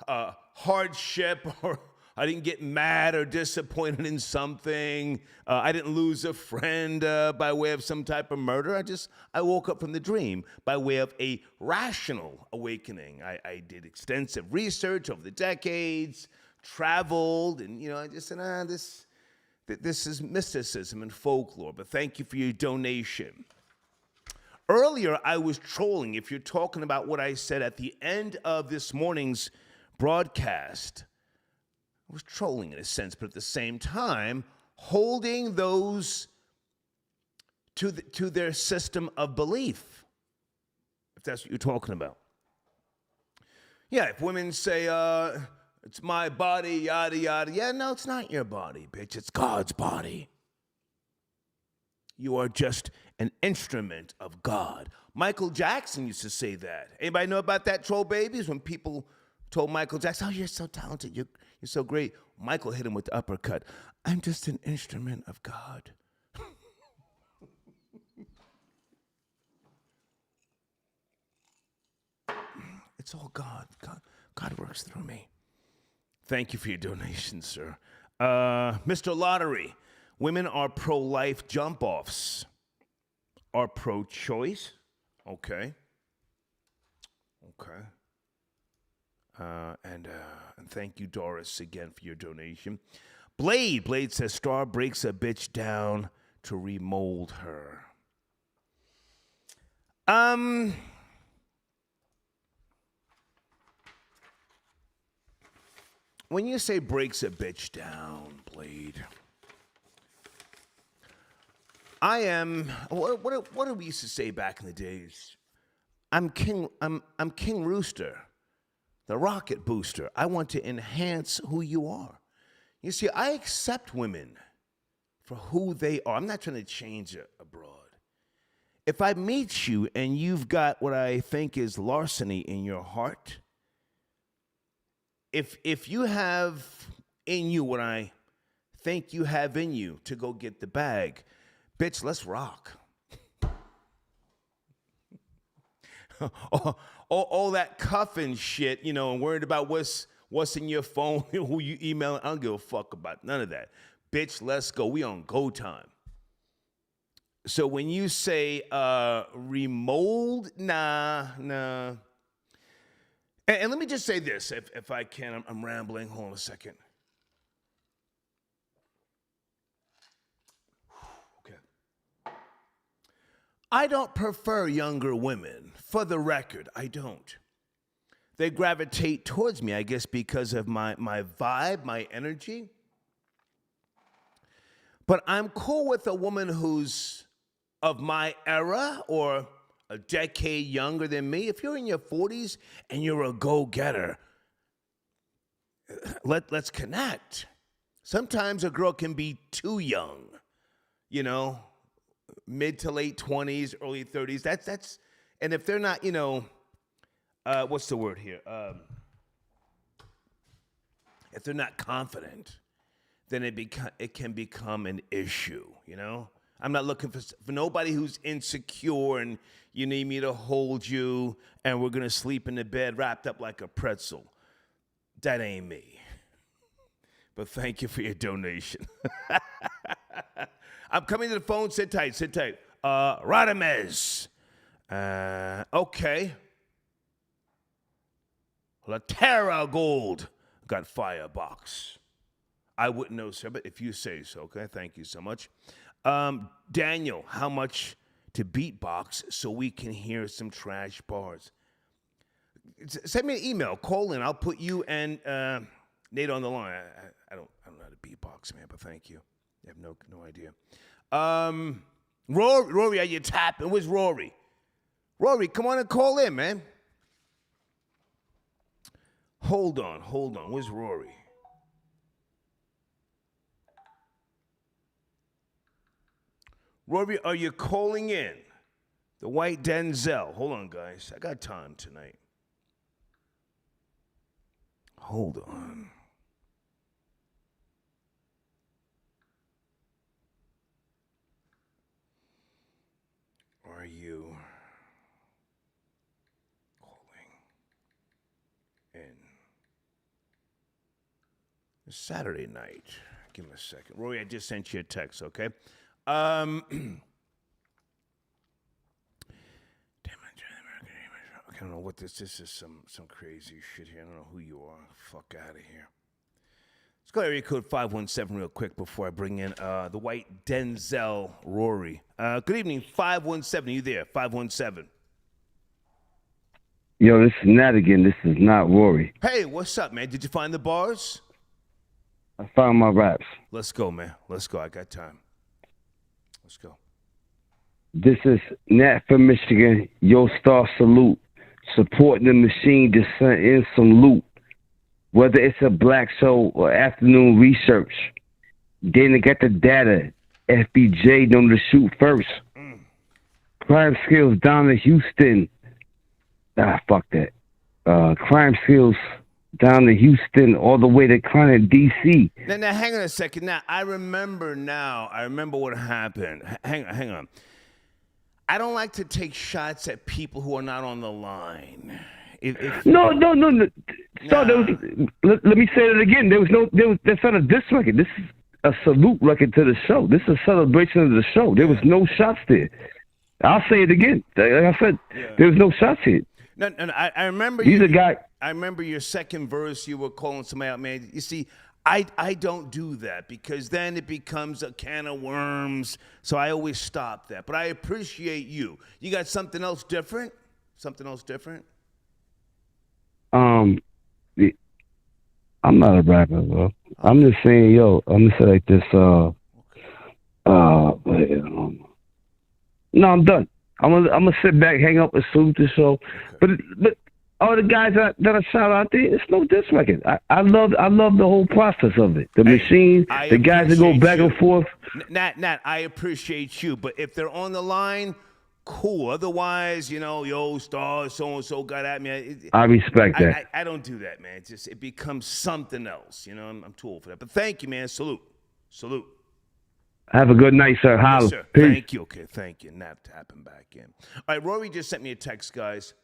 hardship, or I didn't get mad or disappointed in something. I didn't lose a friend by way of some type of murder. I woke up from the dream by way of a rational awakening. I did extensive research over the decades, traveled, and I just said, this is mysticism and folklore. But thank you for your donation. Earlier, I was trolling. If you're talking about what I said at the end of this morning's broadcast, I was trolling in a sense, but at the same time, holding those to their system of belief, if that's what you're talking about. Yeah, if women say, it's my body, yada, yada. Yeah, no, it's not your body, bitch. It's God's body. You are just an instrument of God. Michael Jackson used to say that. Anybody know about that, troll babies? When people told Michael Jackson, oh, you're so talented, you're so great. Michael hit him with the uppercut. I'm just an instrument of God. It's all God. God works through me. Thank you for your donation, sir. Mr. Lottery, women are pro-life jump-offs. Are pro-choice. Okay. And thank you, Doris, again for your donation. Blade says, Star breaks a bitch down to remold her. When you say breaks a bitch down, Blade, I am, what did we used to say back in the days? I'm King Rooster, the rocket booster. I want to enhance who you are. You see, I accept women for who they are. I'm not trying to change a broad. If I meet you and you've got what I think is larceny in your heart, if you have in you what I think you have in you to go get the bag, bitch, let's rock. all that cuffing shit, and worried about what's in your phone, who you emailing, I don't give a fuck about none of that. Bitch, let's go. We on go time. So when you say remold, nah. And let me just say this, if I can. I'm rambling. Hold on a second. Okay. I don't prefer younger women. For the record, I don't. They gravitate towards me, I guess, because of my vibe, my energy. But I'm cool with a woman who's of my era or a decade younger than me. If you're in your 40s and you're a go-getter, let's connect. Sometimes a girl can be too young, you know, mid to late 20s, early 30s. That's, and if they're not, you know, what's the word here? If they're not confident, then it can become an issue, you know? I'm not looking for nobody who's insecure and you need me to hold you and we're going to sleep in the bed wrapped up like a pretzel. That ain't me. But thank you for your donation. I'm coming to the phone. Sit tight. Radamez. Okay. Latera Gold got Firebox. I wouldn't know, sir, but if you say so, okay? Thank you so much. Daniel, how much to beatbox so we can hear some trash bars? Send me an email. Call in. I'll put you and Nate on the line. I don't know how to beatbox, man, but thank you. I have no idea. Rory, are you tapping? Where's Rory? Rory, come on and call in, man. Hold on. Where's Rory? Rory, are you calling in? The white Denzel. Hold on, guys. I got time tonight. Hold on. Are you calling in? It's Saturday night. Give me a second. Rory, I just sent you a text, okay? Damn it. I don't know what this is. Some crazy shit here. I don't know who you are. Fuck out of here. Let's go area code 517 real quick before I bring in the white Denzel Rory. Good evening, 517. Are you there? 517. Yo, this is Nat again. This is not Rory. Hey, what's up, man? Did you find the bars? I found my raps. Let's go, man. Let's go. I got time. Let's go. This is Nat from Michigan. Yo, Star Salute. Supporting the machine to send in some loot. Whether it's a black show or afternoon research. Dana got the data. FBJ known to shoot first. Crime skills down to Houston. Fuck that. Crime skills down to Houston all the way to kind of D.C. Now, hang on a second. I remember what happened. Hang on. I don't like to take shots at people who are not on the line. No. Let me say it again. That's not a diss record. This is a salute record to the show. This is a celebration of the show. There was no shots there. I'll say it again. Like I said, there was no shots here. No, I remember I remember your second verse. You were calling somebody out, man. You see, I don't do that because then it becomes a can of worms. So I always stop that. But I appreciate you. You got something else different? I'm not a rapper, bro. I'm just saying, yo. I'm gonna say like this. No, I'm done. I'm gonna sit back, hang up, and salute the show. Okay. But all the guys that I shout out there, it's no diss record. I love the whole process of it. The machine, the guys that go back and forth. Nat, I appreciate you, but if they're on the line, cool. Otherwise, yo, Star, so-and-so got at me. I respect that. I don't do that, man. It becomes something else. I'm too old for that. But thank you, man. Salute. Have a good night, sir. Holla. Yes, sir. Peace. Thank you. Okay, thank you. Nat tapping back in. All right, Rory just sent me a text, guys.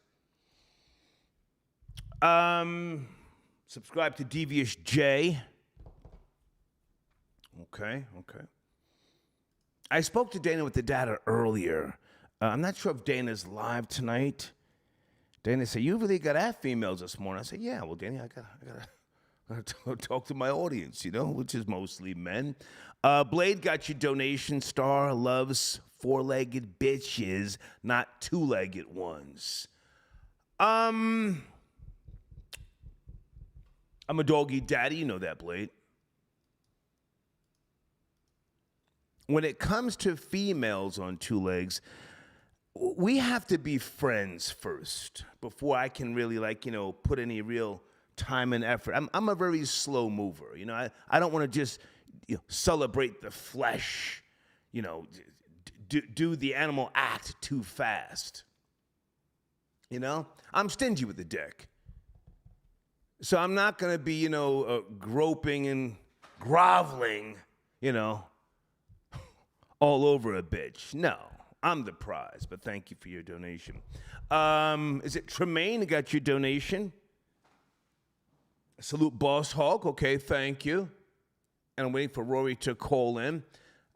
Subscribe to Devious J. Okay. I spoke to Dana with the data earlier. I'm not sure if Dana's live tonight. Dana said, "You really got at females this morning." I said, "Yeah, well, Dana, I gotta talk to my audience, which is mostly men." Blade got your donation. Star loves four-legged bitches, not two-legged ones. I'm a doggy daddy. You know that, Blade. When it comes to females on two legs, we have to be friends first before I can really, put any real time and effort. I'm a very slow mover. You know, I don't want to just celebrate the flesh, you know, do the animal act too fast. You know, I'm stingy with the dick. So I'm not going to be, groping and groveling, all over a bitch. No, I'm the prize, but thank you for your donation. Is it Tremaine who got your donation? Salute Boss Hog. Okay, thank you. And I'm waiting for Rory to call in.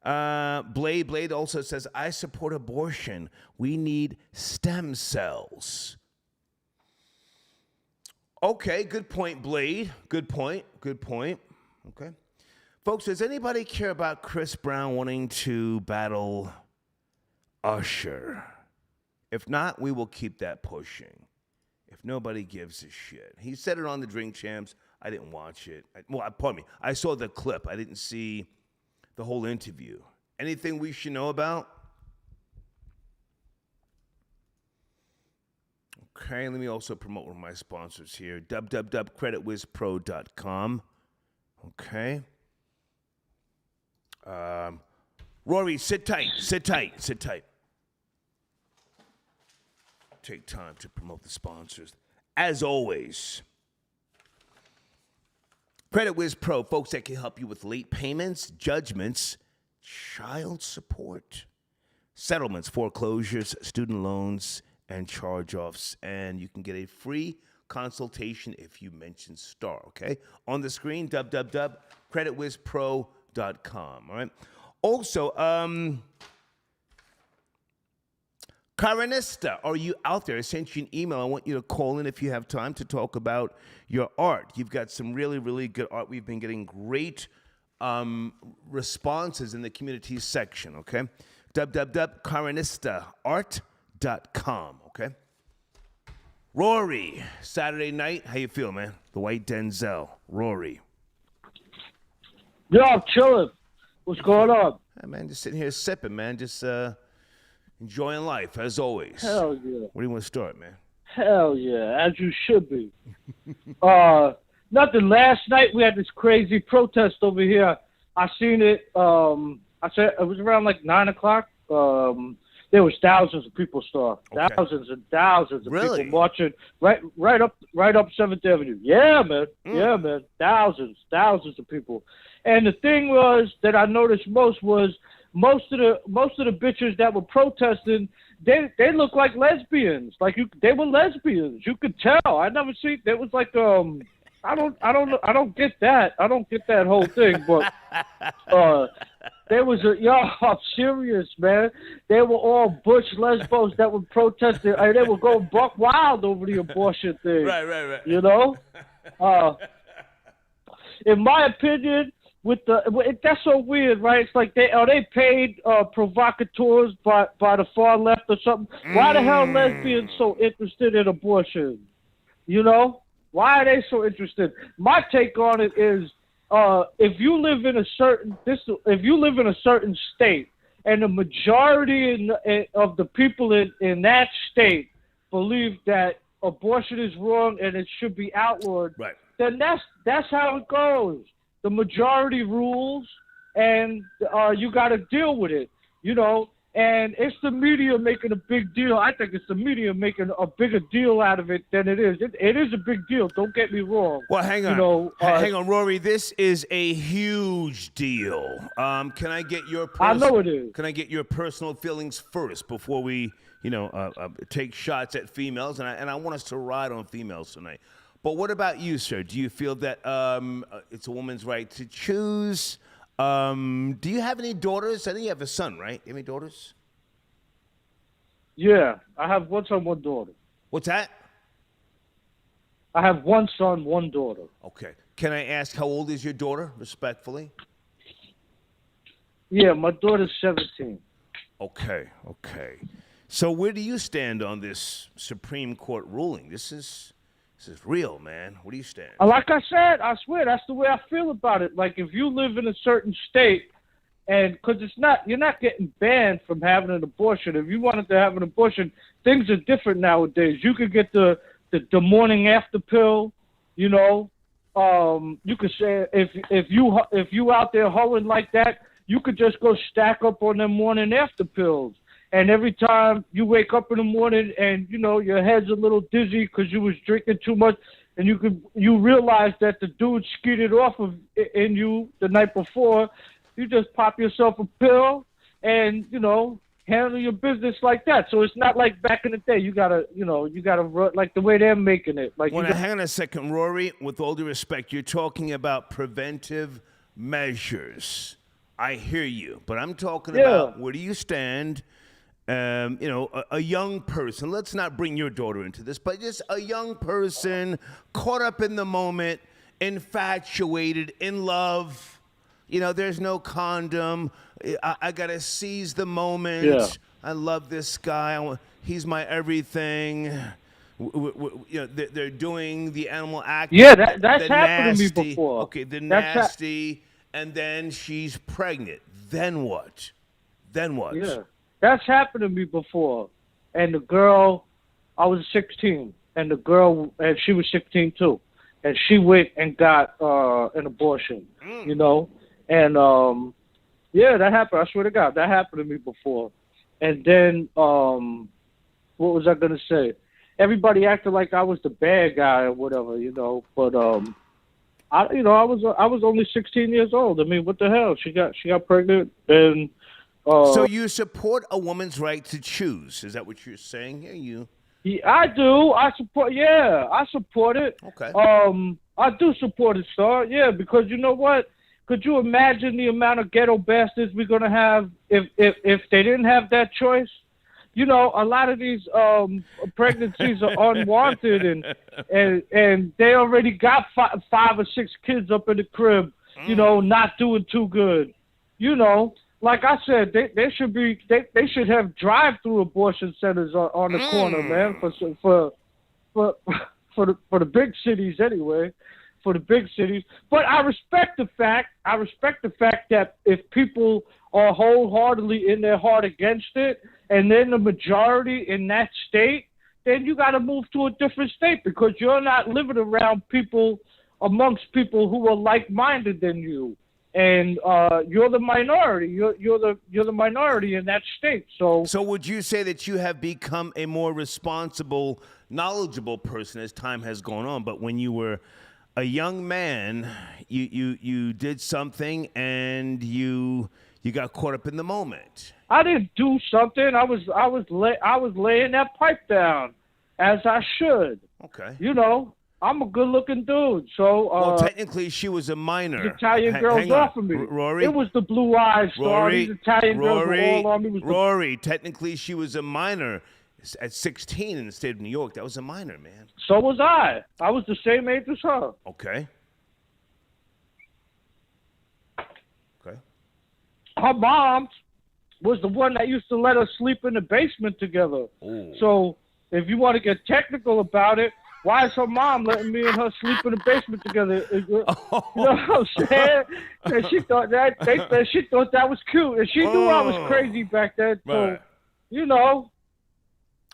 Blade also says, I support abortion. We need stem cells. Okay, good point, Blade. Good point. Okay. Folks, does anybody care about Chris Brown wanting to battle Usher? If not, we will keep that pushing. If nobody gives a shit. He said it on the Drink Champs. I didn't watch it. Pardon me. I saw the clip. I didn't see the whole interview. Anything we should know about? Okay, let me also promote one of my sponsors here, www.creditwizpro.com. Okay. Rory, sit tight. Take time to promote the sponsors. As always, Credit Wiz Pro, folks that can help you with late payments, judgments, child support, settlements, foreclosures, student loans, and charge-offs. And you can get a free consultation if you mention STAR, okay? On the screen, www.creditwizpro.com, all right? Also, Karanista, are you out there? I sent you an email. I want you to call in if you have time to talk about your art. You've got some really, really good art. We've been getting great responses in the community section, okay? www.karanistaart.com, okay? Rory, Saturday night, how you feel, man? The White Denzel, Rory. Yo, I'm chilling. What's going on? Hey, man, just sitting here sipping, man. Just enjoying life, as always. Hell yeah. Where do you want to start, man? Hell yeah, as you should be. Nothing. Last night we had this crazy protest over here. I seen it. I said it was around like 9 o'clock. There was thousands of people, Okay. thousands and thousands of Really? people marching right up 7th Avenue. Yeah, man. Yeah, man. Thousands of people. And the thing was that I noticed most was most of the bitches that were protesting, they looked like lesbians. Like they were lesbians. You could tell. I never see. There was like I don't get that. I don't get that whole thing. But there was I'm serious, man. They were all butch lesbos that were protesting. They were going buck wild over the abortion thing. Right. You know, in my opinion. That's so weird, right? It's like they paid provocateurs by the far left or something. Why the hell are lesbians so interested in abortion? You know, why are they so interested? My take on it is, if you live in a certain state and the majority of the people in that state believe that abortion is wrong and it should be outlawed, Right. then that's how it goes. The majority rules, and you got to deal with it, you know. And it's the media making a big deal. I think it's the media making a bigger deal out of it than it is. It is a big deal. Don't get me wrong. Well, hang on. You know, hang on, Rory. This is a huge deal. Can I get your? I know it is. Can I get your personal feelings first before we, take shots at females? And I want us to ride on females tonight. But what about you, sir? Do you feel that it's a woman's right to choose? Do you have any daughters? I think you have a son, right? You have any daughters? Yeah, I have one son, one daughter. What's that? I have one son, one daughter. Okay. Can I ask how old is your daughter, respectfully? Yeah, my daughter's 17. Okay. So where do you stand on this Supreme Court ruling? This is real, man. Where do you stand? Like I said, I swear that's the way I feel about it. Like if you live in a certain state, and because you're not getting banned from having an abortion. If you wanted to have an abortion, things are different nowadays. You could get the morning after pill. You know, you could say if you out there hoeing like that, you could just go stack up on them morning after pills. And every time you wake up in the morning and you know your head's a little dizzy because you was drinking too much, and you realize that the dude skeeted off of in you the night before, you just pop yourself a pill and you know handle your business like that. So it's not like back in the day. You gotta like the way they're making it. Like, Well, now, hang on a second, Rory. With all due respect, you're talking about preventive measures. I hear you, but I'm talking about where do you stand? You know, a young person. Let's not bring your daughter into this, but just a young person caught up in the moment, infatuated, in love. You know, there's no condom. I gotta seize the moment. Yeah. I love this guy. He's my everything. You know, they're doing the animal act. Yeah, that's the happened to me nasty- before. Okay, the That's nasty, and then she's pregnant. Then what? Then what? Yeah, that's happened to me before. And the girl, I was 16, and the girl, and she was 16 too, and she went and got an abortion. You know, and yeah, that happened. I swear to God, that happened to me before. And then what was I gonna say? Everybody acted like I was the bad guy or whatever, you know. But I was only 16 years old. I mean, what the hell? She got pregnant, and So you support a woman's right to choose? Is that what you're saying here? yeah, I do. I support. Yeah, I support it. Okay. I do support it, Star. Yeah, because you know what? Could you imagine the amount of ghetto bastards we're gonna have if they didn't have that choice? You know, a lot of these pregnancies are unwanted, and they already got five or six kids up in the crib. You know, not doing too good. You know, like I said, they should have drive-through abortion centers on the corner, man, for the big cities anyway. For the big cities. But I respect the fact that if people are wholeheartedly in their heart against it, and then the majority in that state, then you got to move to a different state because you're not living around people, amongst people who are like-minded than you, and you're the minority. You're the minority in that state. So would you say that you have become a more responsible, knowledgeable person as time has gone on? But when you were a young man, you did something and you got caught up in the moment. I didn't do something. I was laying that pipe down, as I should. Okay. You know, I'm a good-looking dude. So well, technically, she was a minor. the Italian girls hang on. offered me. Rory, It was the blue eyes, Star. These Italian girls were all on me. Rory, technically, she was a minor at 16 in the state of New York. That was a minor, man. So was I. I was the same age as her. Okay. Okay. Her mom was the one that used to let us sleep in the basement together. Ooh. So if you want to get technical about it, why is her mom letting me and her sleep in the basement together? You know what I'm saying? And she thought that was cute, and she knew I was crazy back then. So, Right. you know.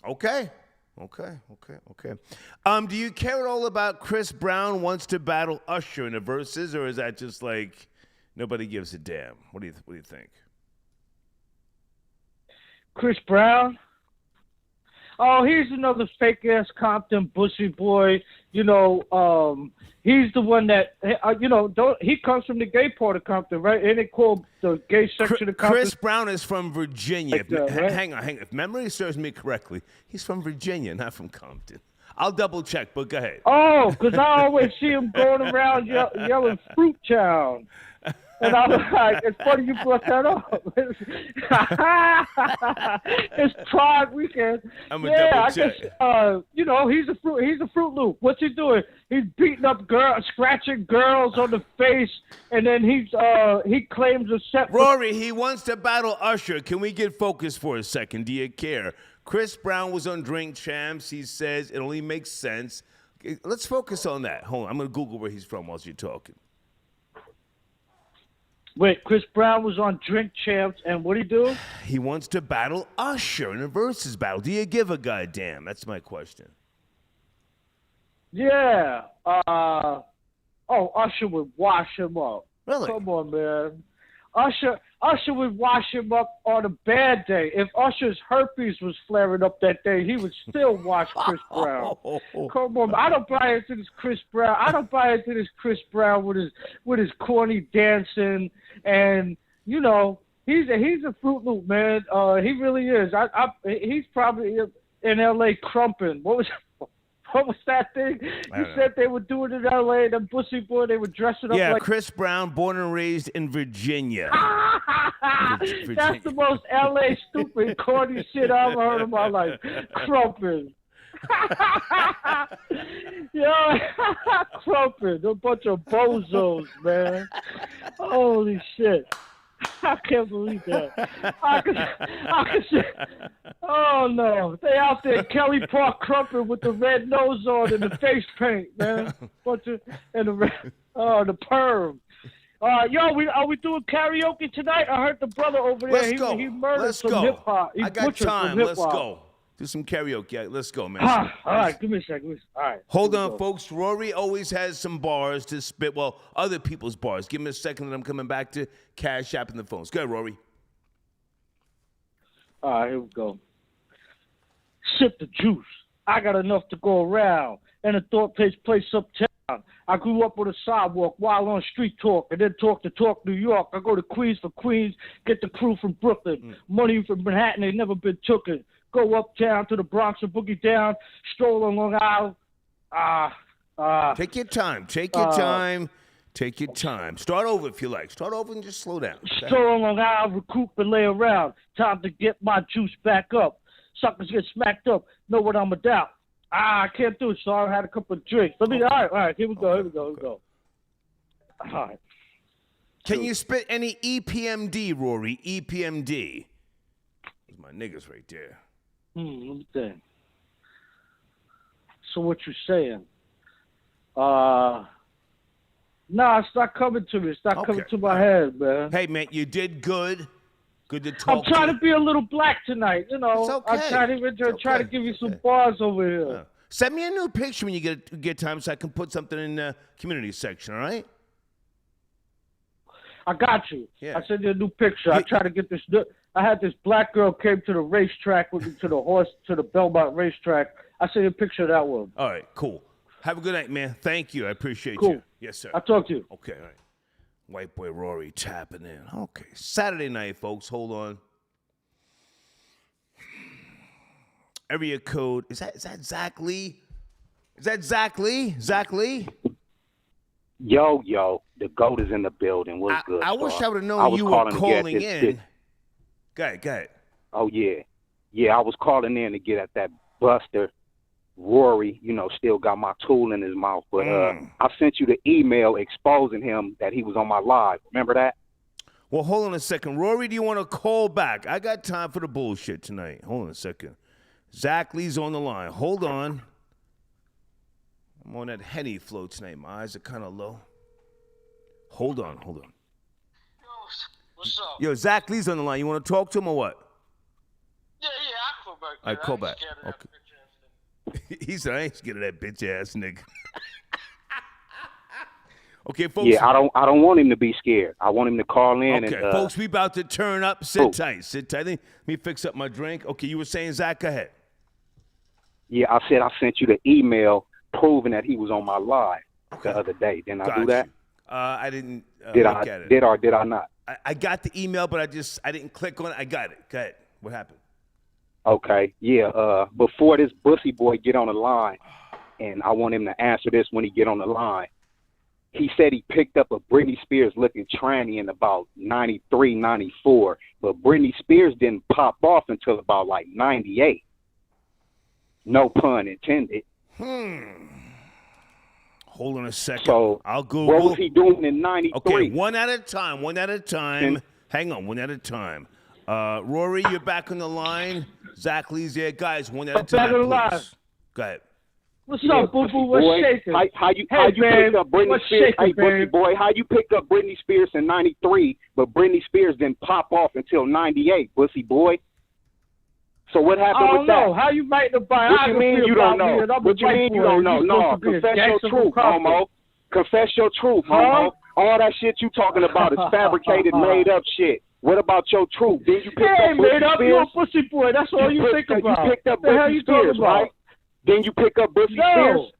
Okay. Do you care at all about Chris Brown wants to battle Usher in the verses, or is that just like nobody gives a damn? What do you think? Chris Brown? Oh, he's another fake ass Compton bussy boy. You know, he's the one that he comes from the gay part of Compton, right? Ain't it called the gay section of Compton? Chris Brown is from Virginia. Like that, right? Hang on. If memory serves me correctly, he's from Virginia, not from Compton. I'll double check, but go ahead. Oh, because I always see him going around yelling Fruit Town. And I was like, it's funny you brought that up. It's Pride weekend. I'm gonna double check. I guess, he's a Fruit Loop. What's he doing? He's beating up girls, scratching girls on the face, and then he claims a set. Rory, he wants to battle Usher. Can we get focused for a second? Do you care? Chris Brown was on Drink Champs. He says it only makes sense. Let's focus on that. Hold on. I'm gonna Google where he's from while you're talking. Wait, Chris Brown was on Drink Champs, and what'd he do? He wants to battle Usher in a versus battle. Do you give a goddamn? That's my question. Yeah. Usher would wash him up. Really? Come on, man. Usher would wash him up on a bad day. If Usher's herpes was flaring up that day, he would still wash Chris Brown. Come on, I don't buy into this Chris Brown. I don't buy into this Chris Brown with his corny dancing, and you know he's a Fruit Loop, man. He really is. He's probably in L.A. crumping. What was that thing? You said they were doing it in L.A. The Pussy Boy, they were dressing up like... Chris Brown, born and raised in Virginia. Virginia. That's the most L.A. stupid, corny shit I've ever heard in my life. Crumping. Yo, crumping. A bunch of bozos, man. Holy shit. I can't believe that. I could oh no, they out there Kelly Park crumping with the red nose on and the face paint, man. The perm. Yo, are we doing karaoke tonight? I heard the brother over there. Let's go. He murdered Let's some go. hip hop. I got time. Let's go. Do some karaoke. Yeah, let's go, man. All right, give me a second. All right. Hold on, folks. Rory always has some bars to spit. Well, other people's bars. Give me a second and I'm coming back to Cash App and the phones. Go ahead, Rory. All right, here we go. Sip the juice. I got enough to go around. And a thought takes place uptown. I grew up on the sidewalk while on street talk, and then talk New York. I go to Queens for Queens, get the crew from Brooklyn. Money from Manhattan, they never been tooken. Go uptown to the Bronx and boogie down, stroll on Long Island. Take your time. Take your time. Take your time. Start over if you like. Start over and just slow down. Okay? Stroll on Long Island, recoup and lay around. Time to get my juice back up. Suckers get smacked up. Know what I'm about. I can't do it, so I had a couple of drinks. All right, here we go. All right. Can you spit any EPMD, Rory? EPMD. Those my niggas right there. Let me think. So what you saying? Nah, it's not coming to me. It's not coming to my head, man. Hey, man, you did good. Good to talk. I'm trying to be a little black tonight, you know. It's okay. I'm trying to give you some bars over here. Send me a new picture when you get time so I can put something in the community section, all right? I got you. Yeah. I sent you a new picture. I tried to get this. I had this black girl came to the racetrack with me to the Belmont racetrack. I sent you a picture of that one. All right, cool. Have a good night, man. Thank you. I appreciate Cool. you. Yes, sir. I'll talk to you. Okay, all right. White boy Rory tapping in. Okay, Saturday night, folks. Hold on. Area code. Is that Zach Lee? Is that Zach Lee? Zach Lee? Yo, the GOAT is in the building. What's good? I wish I would have known you were calling in. Go ahead. Oh, yeah. Yeah, I was calling in to get at that Buster. Rory, still got my tool in his mouth. But I sent you the email exposing him that he was on my live. Remember that? Well, hold on a second. Rory, do you want to call back? I got time for the bullshit tonight. Hold on a second. Zach Lee's on the line. Hold on. I'm on that Henny flow tonight. My eyes are kind of low. Hold on. Yo, what's up? Yo, Zach Lee's on the line. You want to talk to him or what? Yeah, I call back. All right, call back. Okay. He said, I ain't scared of that bitch ass nigga. Okay, folks. Yeah, I don't want him to be scared. I want him to call in. Okay, and, folks, we about to turn up. Sit tight. Let me fix up my drink. Okay, you were saying, Zach, go ahead. Yeah, I said I sent you the email proving that he was on my live the other day. Didn't I do that? I didn't did look I, at it. Did or did I not? I got the email, but I didn't click on it. I got it. Go ahead. What happened? Okay, yeah. Before this Bussy boy get on the line, and I want him to answer this when he get on the line. He said he picked up a Britney Spears looking tranny in about 93, 94, but Britney Spears didn't pop off until about like 98. No pun intended. Hold on a second. So I'll Google. What was he doing in 93? Okay, one at a time. Hang on, one at a time. Rory, you're back on the line. Zach Lee's there. Guys, one at a time, please. Go ahead. What's up, boo boo? What's shaking? How you picked up Britney Spears? Hey, Bussy boy, how you picked up Britney Spears in 93, but Britney Spears didn't pop off until 98, Bussy boy? So what happened with that? I don't know. How you write the biography? What you mean you don't know? What you mean you don't know? No, confess your truth, homo. Confess your truth, homo. All that shit you talking about is fabricated, made up shit. What about your truth? Then you pick Hey, up made Bussy up, Spears. you a pussy boy. That's all you think about. You picked up the hell Bussy you talking Spears, about? right? Then you pick up Bussy Spears.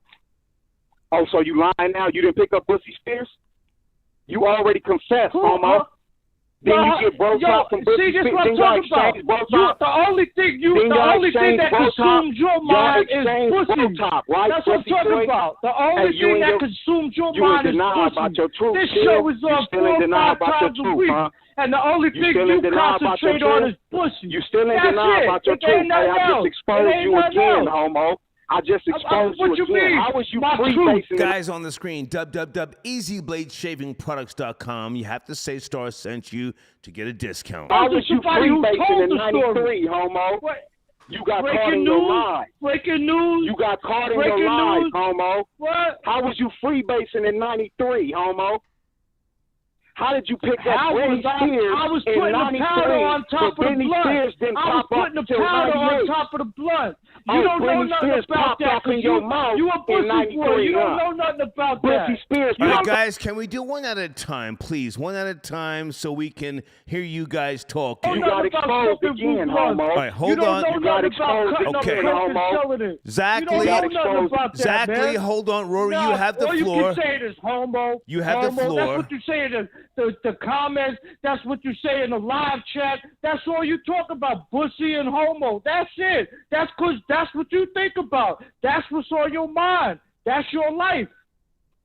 Oh, so you lying now? You didn't pick up Bussy Spears? You already confessed, homo. Then you get bro top from Bussy see, this Spears. what I'm Then y'all talking about. exchange bro top. The only thing that consumes your mind is pussy. Top, right? That's what I'm Bussy talking boy? about. The only Hey, thing that consumes your you mind in is denial pussy. about your truth. This still? show is You on still in 4 or denial 5 about your times a truth, week, huh? and the only You thing still in you denial about your concentrate on truth? is pussy. You still in That's denial it. about your It ain't truth. Hey, I nothing just else. exposed It ain't you nothing again, else. homo. I just exposed what you you again. mean? How was you My truth. freebasing? Guys on the screen, www.easybladeshavingproducts.com. You have to say Star sent you to get a discount. How was you Somebody who freebasing told in the story. '93, homo? What? You got caught Breaking in your news. lie. Breaking news. You got caught in Breaking your lies, news. homo. What? How was you freebasing in '93, homo? How did you pick up How Britney was I? Spears I was in putting the '93, powder on top but of the Britney blunt. Spears didn't I was pop up putting the until powder on '98? top of the blunt. Oh, You don't know Britney nothing Spears about popped that up in because your mouth you a in pussy boy. '93, You don't huh? know nothing about Britney that. Spears. All right, guys, can we do one at a time, please? One at a time so we can hear you guys talk. You got exposed again, homo. All right, hold you on. don't You know got nothing about exposed cutting up again, coke and homo. selling it. Exactly. You don't know nothing about that, Exactly. man. Hold on, Rory. No, You have the all floor. you can say is homo. You have the homo. floor. That's what you say in the comments. That's what you say in the live chat. That's all you talk about, bussy and homo. That's it. That's because that's what you think about. That's what's on your mind. That's your life.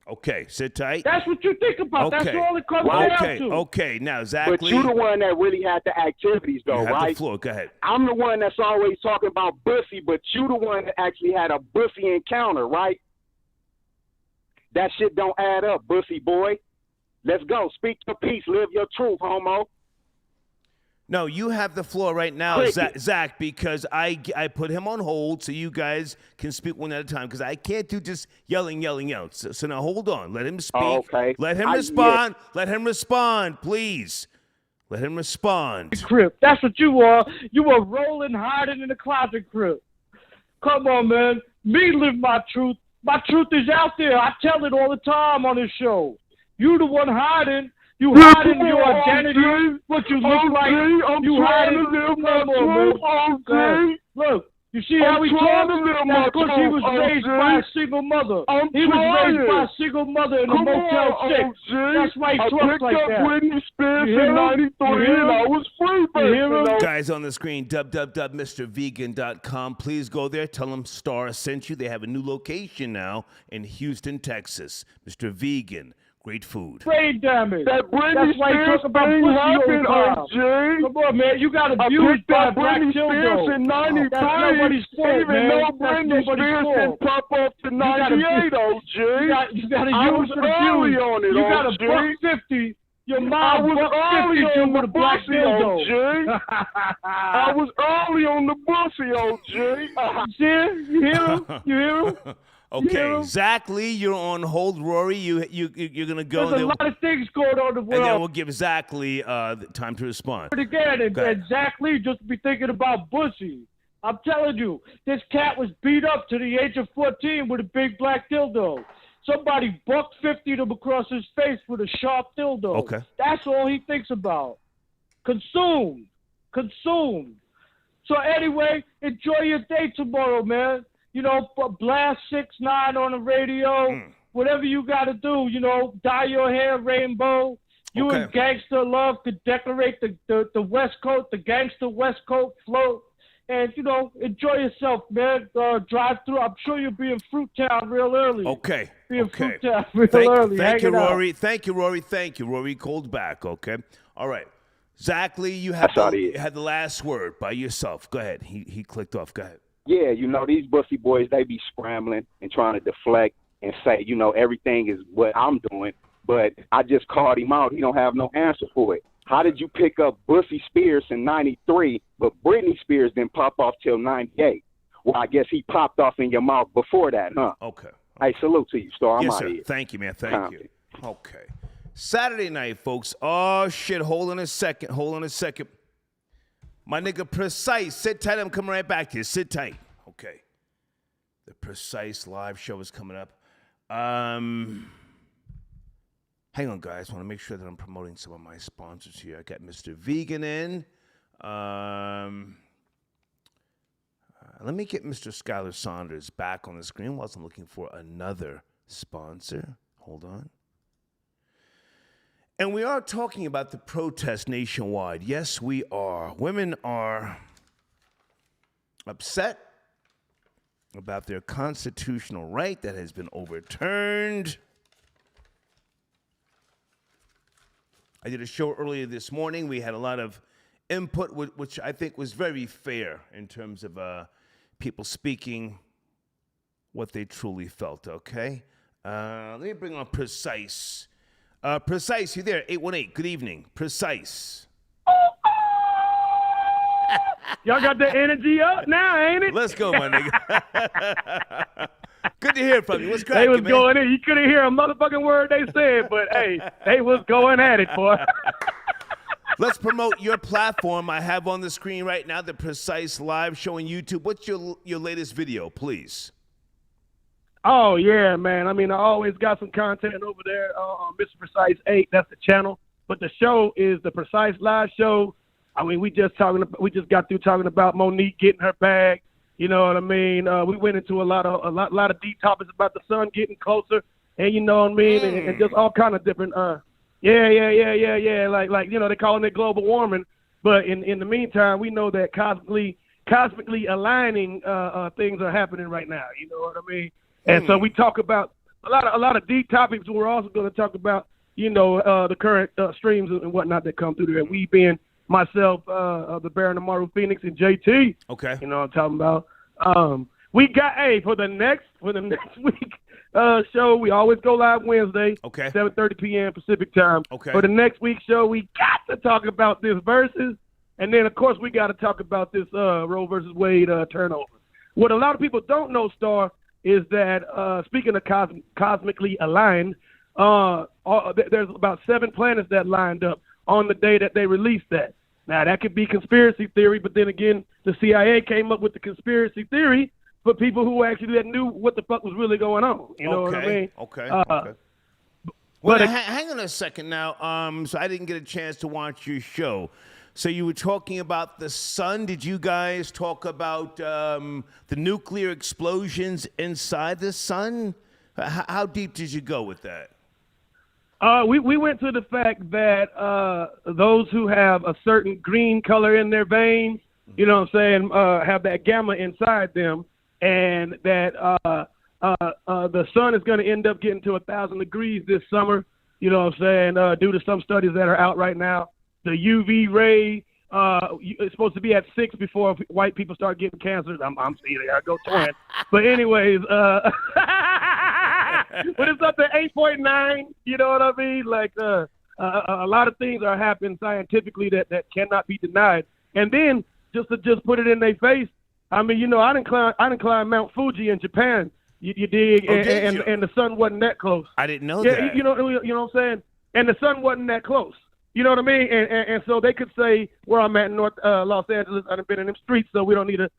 Okay, sit tight. That's what you think about. Okay. That's all it comes Right. down Okay, to. okay. Now, But Zachary, you the one that really had the activities, you though, have right? the floor. Go ahead. I'm the one that's always talking about bussy, but you the one that actually had a bussy encounter, right? That shit don't add up, bussy boy. Let's go. Speak your piece. Live your truth, homo. No, you have the floor right now, Cricket. Zach, because I put him on hold so you guys can speak one at a time because I can't do just yelling. So now hold on. Let him speak. Oh, okay. Let him respond. Let him respond, please. Let him respond. Crib. That's what you are. You are rolling, hiding in the closet crib. Come on, man. Me live my truth. My truth is out there. I tell it all the time on this show. You the one hiding. You hiding your identity, what you look like. You hiding. Come on, man. Look, you see how he talks? That's because he was raised by a single mother. He was raised by a single mother in a Motel 6. That's why he talks like that. Britney Spears You hear in him? '93, You hear and I him? was You hear him? freebasing. Guys on the screen, www.mrvegan.com. Please go there. Tell them Star sent you. They have a new location now in Houston, Texas. Mr. Vegan. Great food. Brain damage. That Britney That's why he Spears talk about thing pussy happened, all the time. OG. Come on, man. You got I abused picked by a up black Britney Spears dildo. in '93, That's nobody's fault, even man. though That's Britney nobody's Spears fault. didn't pop up to '98, OG. You got to I use was and early abuse. on it, You got a OG. $150. Your I mom was early $150 on with the a black bussy, dildo. OG. I was early on the bussy, OG. See? You hear him? You hear him? Okay, Yeah. Zach Lee, you're on hold. Rory, you're gonna go. There's a lot of things going on in the And then world. we'll give Zach Lee the time to respond. But again, Go ahead. and Zach Lee just be thinking about Bussy. I'm telling you, this cat was beat up to the age of 14 with a big black dildo. Somebody $150 him across his face with a sharp dildo. Okay. That's all he thinks about. Consumed. So anyway, enjoy your day tomorrow, man. You know, blast 6ix9ine on the radio. Whatever you got to do, you know, dye your hair rainbow. You Okay. and Gangsta Love could decorate the West Coast, the Gangsta West Coast float. And, you know, enjoy yourself, man. Drive through. I'm sure you'll be in Fruittown real early. Okay. Be in Okay. Fruittown real early. Thank you, hanging out. Rory. Thank you, Rory. Thank you, Rory. Called back. Okay. All right. Zach Lee, you have That's all he is. had the last word by yourself. Go ahead. He clicked off. Go ahead. Yeah, you know, these bussy boys, they be scrambling and trying to deflect and say, you know, everything is what I'm doing. But I just called him out. He don't have no answer for it. How did you pick up Bussy Spears in '93, but Britney Spears didn't pop off till '98? Well, I guess he popped off in your mouth before that, huh? Okay. Hey, salute to you, Star. I'm Yes, out sir. of here. Thank you, man. Thank Copy. you. Okay. Saturday night, folks. Oh, shit. Hold on a second. My nigga Precise. Sit tight. I'm coming right back to you. Sit tight. Okay. The Precise live show is coming up. Hang on, guys. I want to make sure that I'm promoting some of my sponsors here. I got Mr. Vegan in. Let me get Mr. Skylar Saunders back on the screen whilst I'm looking for another sponsor. Hold on. And we are talking about the protest nationwide. Yes, we are. Women are upset about their constitutional right that has been overturned. I did a show earlier this morning. We had a lot of input, which I think was very fair in terms of people speaking what they truly felt, okay? Let me bring on Precise. Precise, you there? 818, good evening. Precise. Y'all got the energy up now, ain't it? Let's go, my nigga. Good to hear from you. What's They cracking, was man? going in. You couldn't hear a motherfucking word they said, but hey, they was going at it, boy. Let's promote your platform. I have on the screen right now the Precise Live show on YouTube. What's your latest video, please? Oh, yeah, man. I mean, I always got some content over there on Mr. Precise 8. That's the channel. But the show is the Precise Live show. I mean, we just got through talking about Monique getting her bag. You know what I mean? We went into a lot of deep topics about the sun getting closer, and you know what I mean, and just all kind of different. Yeah. Like you know, they calling it global warming, but in the meantime, we know that cosmically aligning things are happening right now. You know what I mean? And so we talk about a lot of deep topics. But we're also going to talk about the current streams and whatnot that come through there. We being myself, the Baron Amaru Phoenix, and JT. Okay. You know what I'm talking about. We got for the next week show. We always go live Wednesday. Okay. 7:30 p.m. Pacific time. Okay. For the next week's show, we got to talk about this versus, and then of course we got to talk about this Roe versus Wade turnover. What a lot of people don't know, Star, is that speaking of cosmically aligned, there's about 7 planets that lined up on the day that they released that. Now, that could be conspiracy theory, but then again, the CIA came up with the conspiracy theory for people who actually knew what the fuck was really going on. You know what I mean? Okay. Well, Well, hang on a second now. So I didn't get a chance to watch your show. So you were talking about the sun. Did you guys talk about the nuclear explosions inside the sun? How deep did you go with that? We went to the fact that those who have a certain green color in their veins, you know what I'm saying, have that gamma inside them, and that the sun is going to end up getting to 1,000 degrees this summer, you know what I'm saying, due to some studies that are out right now. The UV ray it's supposed to be at 6 before white people start getting cancer. I'm seeing it. I go twin. But anyways, but it's up to 8.9. You know what I mean? Like a lot of things are happening scientifically that cannot be denied. And then just to put it in their face, I mean, you know, I didn't climb Mount Fuji in Japan. You dig? And the sun wasn't that close. I didn't know Yeah, that. you know what I'm saying? And the sun wasn't that close. You know what I mean? And so they could say where I'm at in North Los Angeles, I've been in them streets, so we don't need to,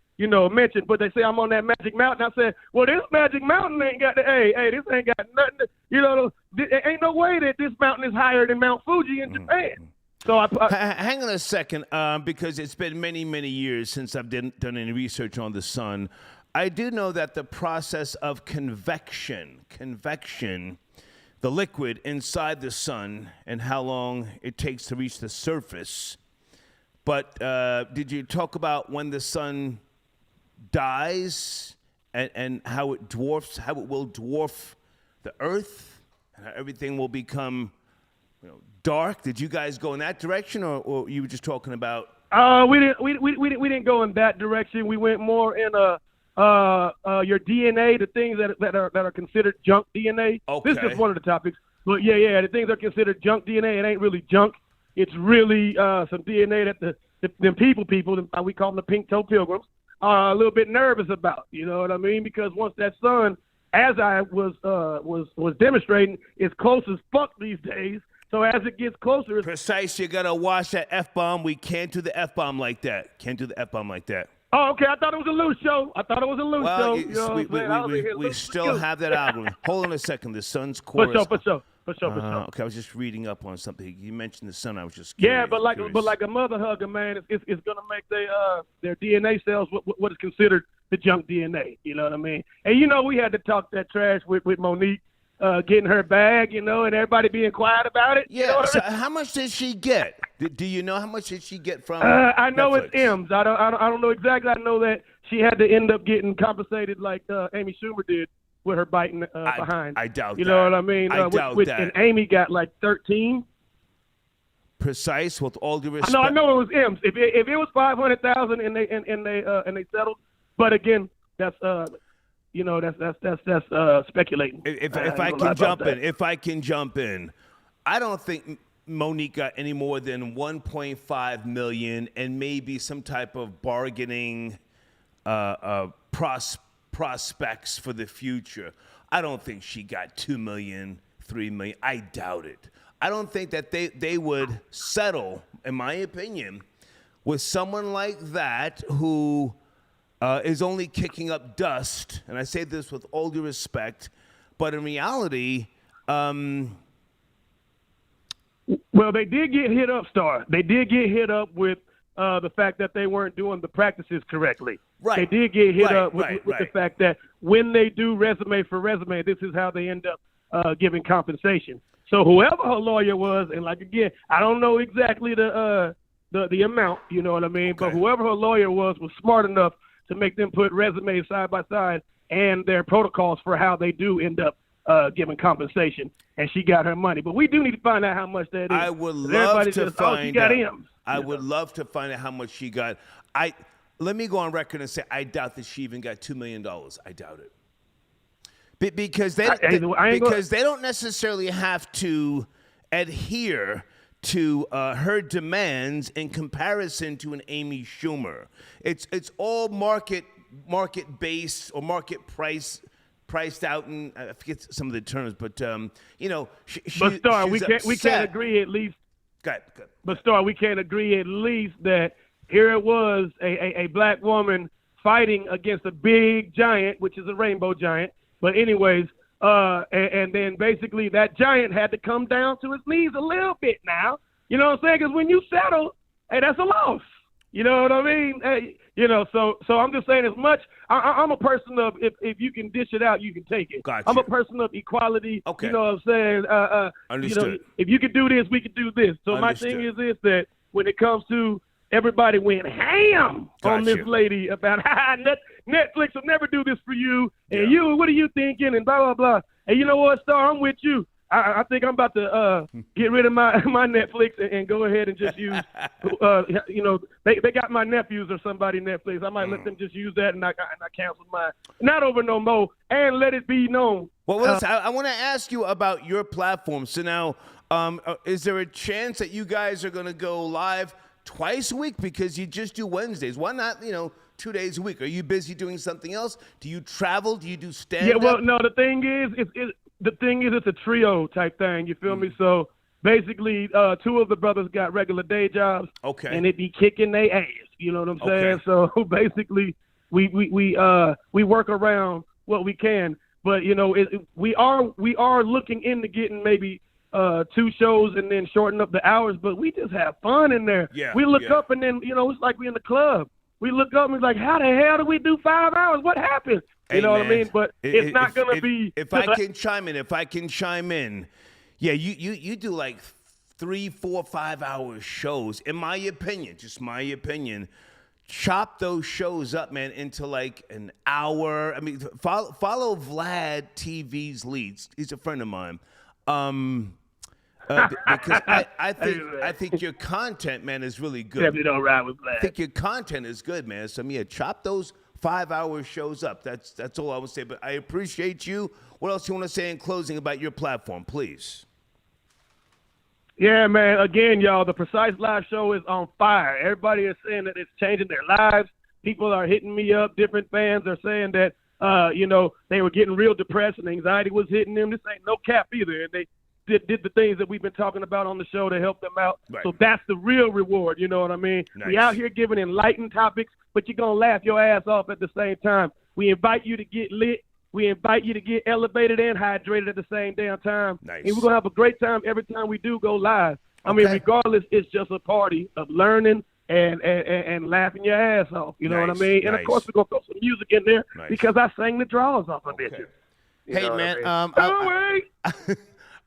mention. But they say I'm on that Magic Mountain. I said, well, this Magic Mountain ain't got this ain't got nothing. Ain't no way that this mountain is higher than Mount Fuji in Japan. So hang on a second, because it's been many, many years since I've done any research on the sun. I do know that the process of convection, the liquid inside the sun, and how long it takes to reach the surface. But did you talk about when the sun dies and how it will dwarf the Earth, and how everything will become dark? Did you guys go in that direction, or you were just talking about? We didn't go in that direction. We went more in your DNA, the things that are considered junk DNA. Okay. This is just one of the topics. But yeah, the things that are considered junk DNA, it ain't really junk. It's really some DNA that the people, we call them the pink toe pilgrims, are a little bit nervous about. You know what I mean? Because once that sun, as I was demonstrating, is close as fuck these days. So as it gets closer, Precise, you gotta watch that F-bomb. We can't do the F-bomb like that. Oh, okay. I thought it was a loose show. Well, we still have that algorithm. Hold on a second. The sun's core. For For sure. Okay, I was just reading up on something. You mentioned the son. I was just Yeah, curious, but like a mother hugger, man, it's gonna make their DNA cells what is considered the junk DNA. You know what I mean? And we had to talk that trash with Monique, getting her bag, and everybody being quiet about it. Yeah. You know what So I mean? how much did she get? Do you know how much did she get from? I know Netflix? it's M's. I don't know exactly. I know that she had to end up getting compensated like Amy Schumer did with her biting behind. I doubt You that. know what I mean? I doubt that. And Amy got like 13. Precise, with all due respect. I know it was M's. If it was 500,000 and they settled, but again, that's speculating. If I can jump in, I don't think Monique got any more than 1.5 million and maybe some type of bargaining prospects for the future. I don't think she got 2 million, 3 million. I doubt it. I don't think that they would settle, in my opinion, with someone like that who is only kicking up dust. And I say this with all due respect, but in reality, Well, they did get hit up, Star. They did get hit up with the fact that they weren't doing the practices correctly. Right. They did get hit up with Right. the fact that when they do resume for resume, this is how they end up giving compensation. So whoever her lawyer was, and like again, I don't know exactly the amount, you know what I mean? Okay. But whoever her lawyer was smart enough to make them put resumes side by side and their protocols for how they do end up giving compensation, and she got her money. But we do need to find out how much that is. I would love Everybody to says, find she got out. M's. I would love to find out how much she got. Let me go on record and say I doubt that she even got $2 million. I doubt it. Because they don't necessarily have to adhere to her demands in comparison to an Amy Schumer. It's all market based or market priced out, and I forget some of the terms, but but Star, we can't agree at least. Good. But Star, we can't agree at least that here it was a black woman fighting against a big giant, which is a rainbow giant. But anyways, and then basically that giant had to come down to his knees a little bit now. You know what I'm saying? Because when you settle, hey, that's a loss. You know what I mean? Hey, so I'm just saying as much. I'm a person of if you can dish it out, you can take it. Gotcha. I'm a person of equality. Okay. You know what I'm saying? Understood. If you can do this, we can do this. So Understood. my thing is this, that when it comes to everybody went ham on this Gotcha. lady about Netflix will never do this for you, and Yeah. what are you thinking, and blah, blah, blah. And you know what, Star, I'm with you. I think I'm about to get rid of my Netflix and go ahead and just use, they got my nephews or somebody Netflix. I might let them just use that, and I cancel mine. Not over no more, and let it be known. Well, listen, I want to ask you about your platform. So now, is there a chance that you guys are going to go live twice a week because you just do Wednesdays? Why not, 2 days a week? Are you busy doing something else? Do you travel? Do you do stand-up? Yeah, well, no, the thing is, it's a trio type thing. You feel me? So basically, two of the brothers got regular day jobs. Okay. And it be kicking their ass. You know what I'm saying? Okay. So basically, we work around what we can. But we are looking into getting maybe 2 shows and then shorten up the hours. But we just have fun in there. Yeah, We look yeah. up and then it's like we in the club. We look up and it's like, how the hell do we do 5 hours? What happened? You know what I mean? But it's not going to be. If I can chime in, yeah, you do like 3, 4, 5 hour shows. In my opinion, just my opinion, chop those shows up, man, into like an hour. I mean, follow Vlad TV's leads. He's a friend of mine. Because I think your content, man, is really good. Definitely don't ride with Vlad. I think your content is good, man. So yeah, chop those 5 hour shows up. That's all I would say. But I appreciate you. What else you want to say in closing about your platform, please? Yeah, man. Again, y'all, the Precise Live show is on fire. Everybody is saying that it's changing their lives. People are hitting me up. Different fans are saying that, they were getting real depressed and anxiety was hitting them. This ain't no cap either. And they did the things that we've been talking about on the show to help them out. Right. So that's the real reward. You know what I mean? Nice. We out here giving enlightened topics, but you're going to laugh your ass off at the same time. We invite you to get lit. We invite you to get elevated and hydrated at the same damn time. Nice. And we're going to have a great time every time we do go live. I mean, Okay. regardless, it's just a party of learning and laughing your ass off. You know what I Nice, mean? And, nice. of course, we're going to throw some music in there Nice. because I sang the draws off of Okay. bitches. Hey, know what man, I mean?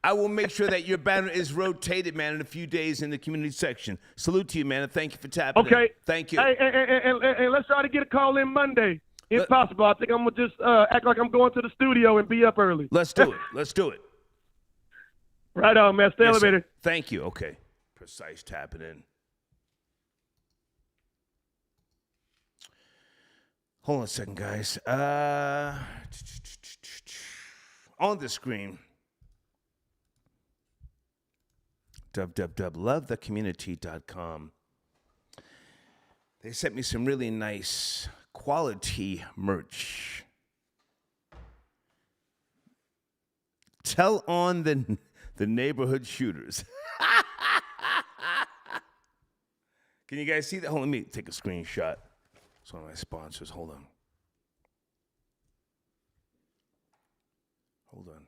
I will make sure that your banner is rotated, man, in a few days in the community section. Salute to you, man, and thank you for tapping in. Okay. Thank you. Hey, and let's try to get a call in Monday, if possible. I think I'm going to just act like I'm going to the studio and be up early. Let's do it. Let's do it. Right on, man. Stay Yes, sir. elevated. Thank you. Okay. Precise tapping in. Hold on a second, guys. On the screen, www.lovethecommunity.com. They sent me some really nice quality merch. Tell on the neighborhood shooters. Can you guys see that? Hold on, let me take a screenshot. It's one of my sponsors. Hold on. Hold on.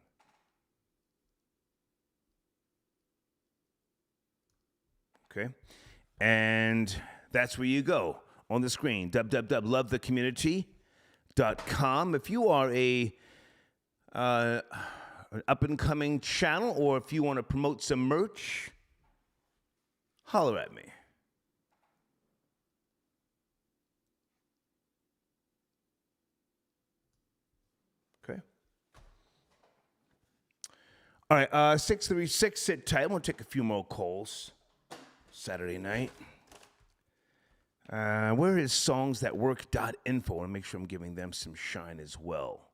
Okay. And that's where you go on the screen, www.lovethecommunity.com. If you are an up-and-coming channel, or if you want to promote some merch, holler at me. Okay. All right, 636, sit tight. I'm going to take a few more calls. Saturday night. Where is songsthatwork.info? I want to make sure I'm giving them some shine as well.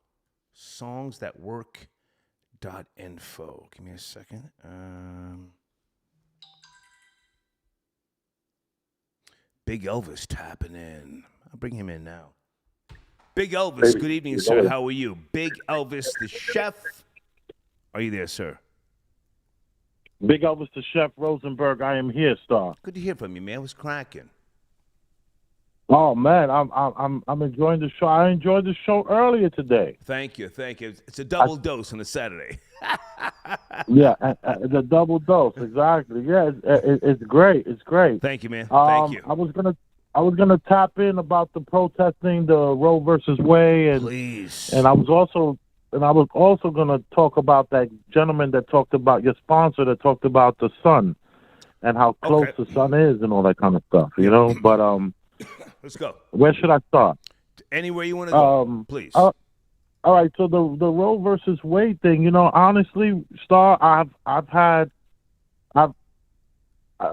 Songsthatwork.info. Give me a second. Big Elvis tapping in. I'll bring him in now. Big Elvis, good evening, sir. How are you? Big Elvis, the chef. Are you there, sir? Big Elvis the Chef Rosenberg, I am here, Star. Good to hear from you, man. What's cracking? Oh man, I'm enjoying the show. I enjoyed the show earlier today. Thank you, thank you. It's a double dose on a Saturday. Yeah, the double dose, exactly. Yeah, it's great. It's great. Thank you, man. Thank you. I was gonna tap in about the protesting the Roe versus Wade, and Please. and I was also going to talk about that gentleman that talked about your sponsor that talked about the sun and how close Okay. the sun is and all that kind of stuff, you know. But Let's go. where should I start? Anywhere you want to go, please. All right. So the Roe versus Wade thing, you know, honestly, Star, I've had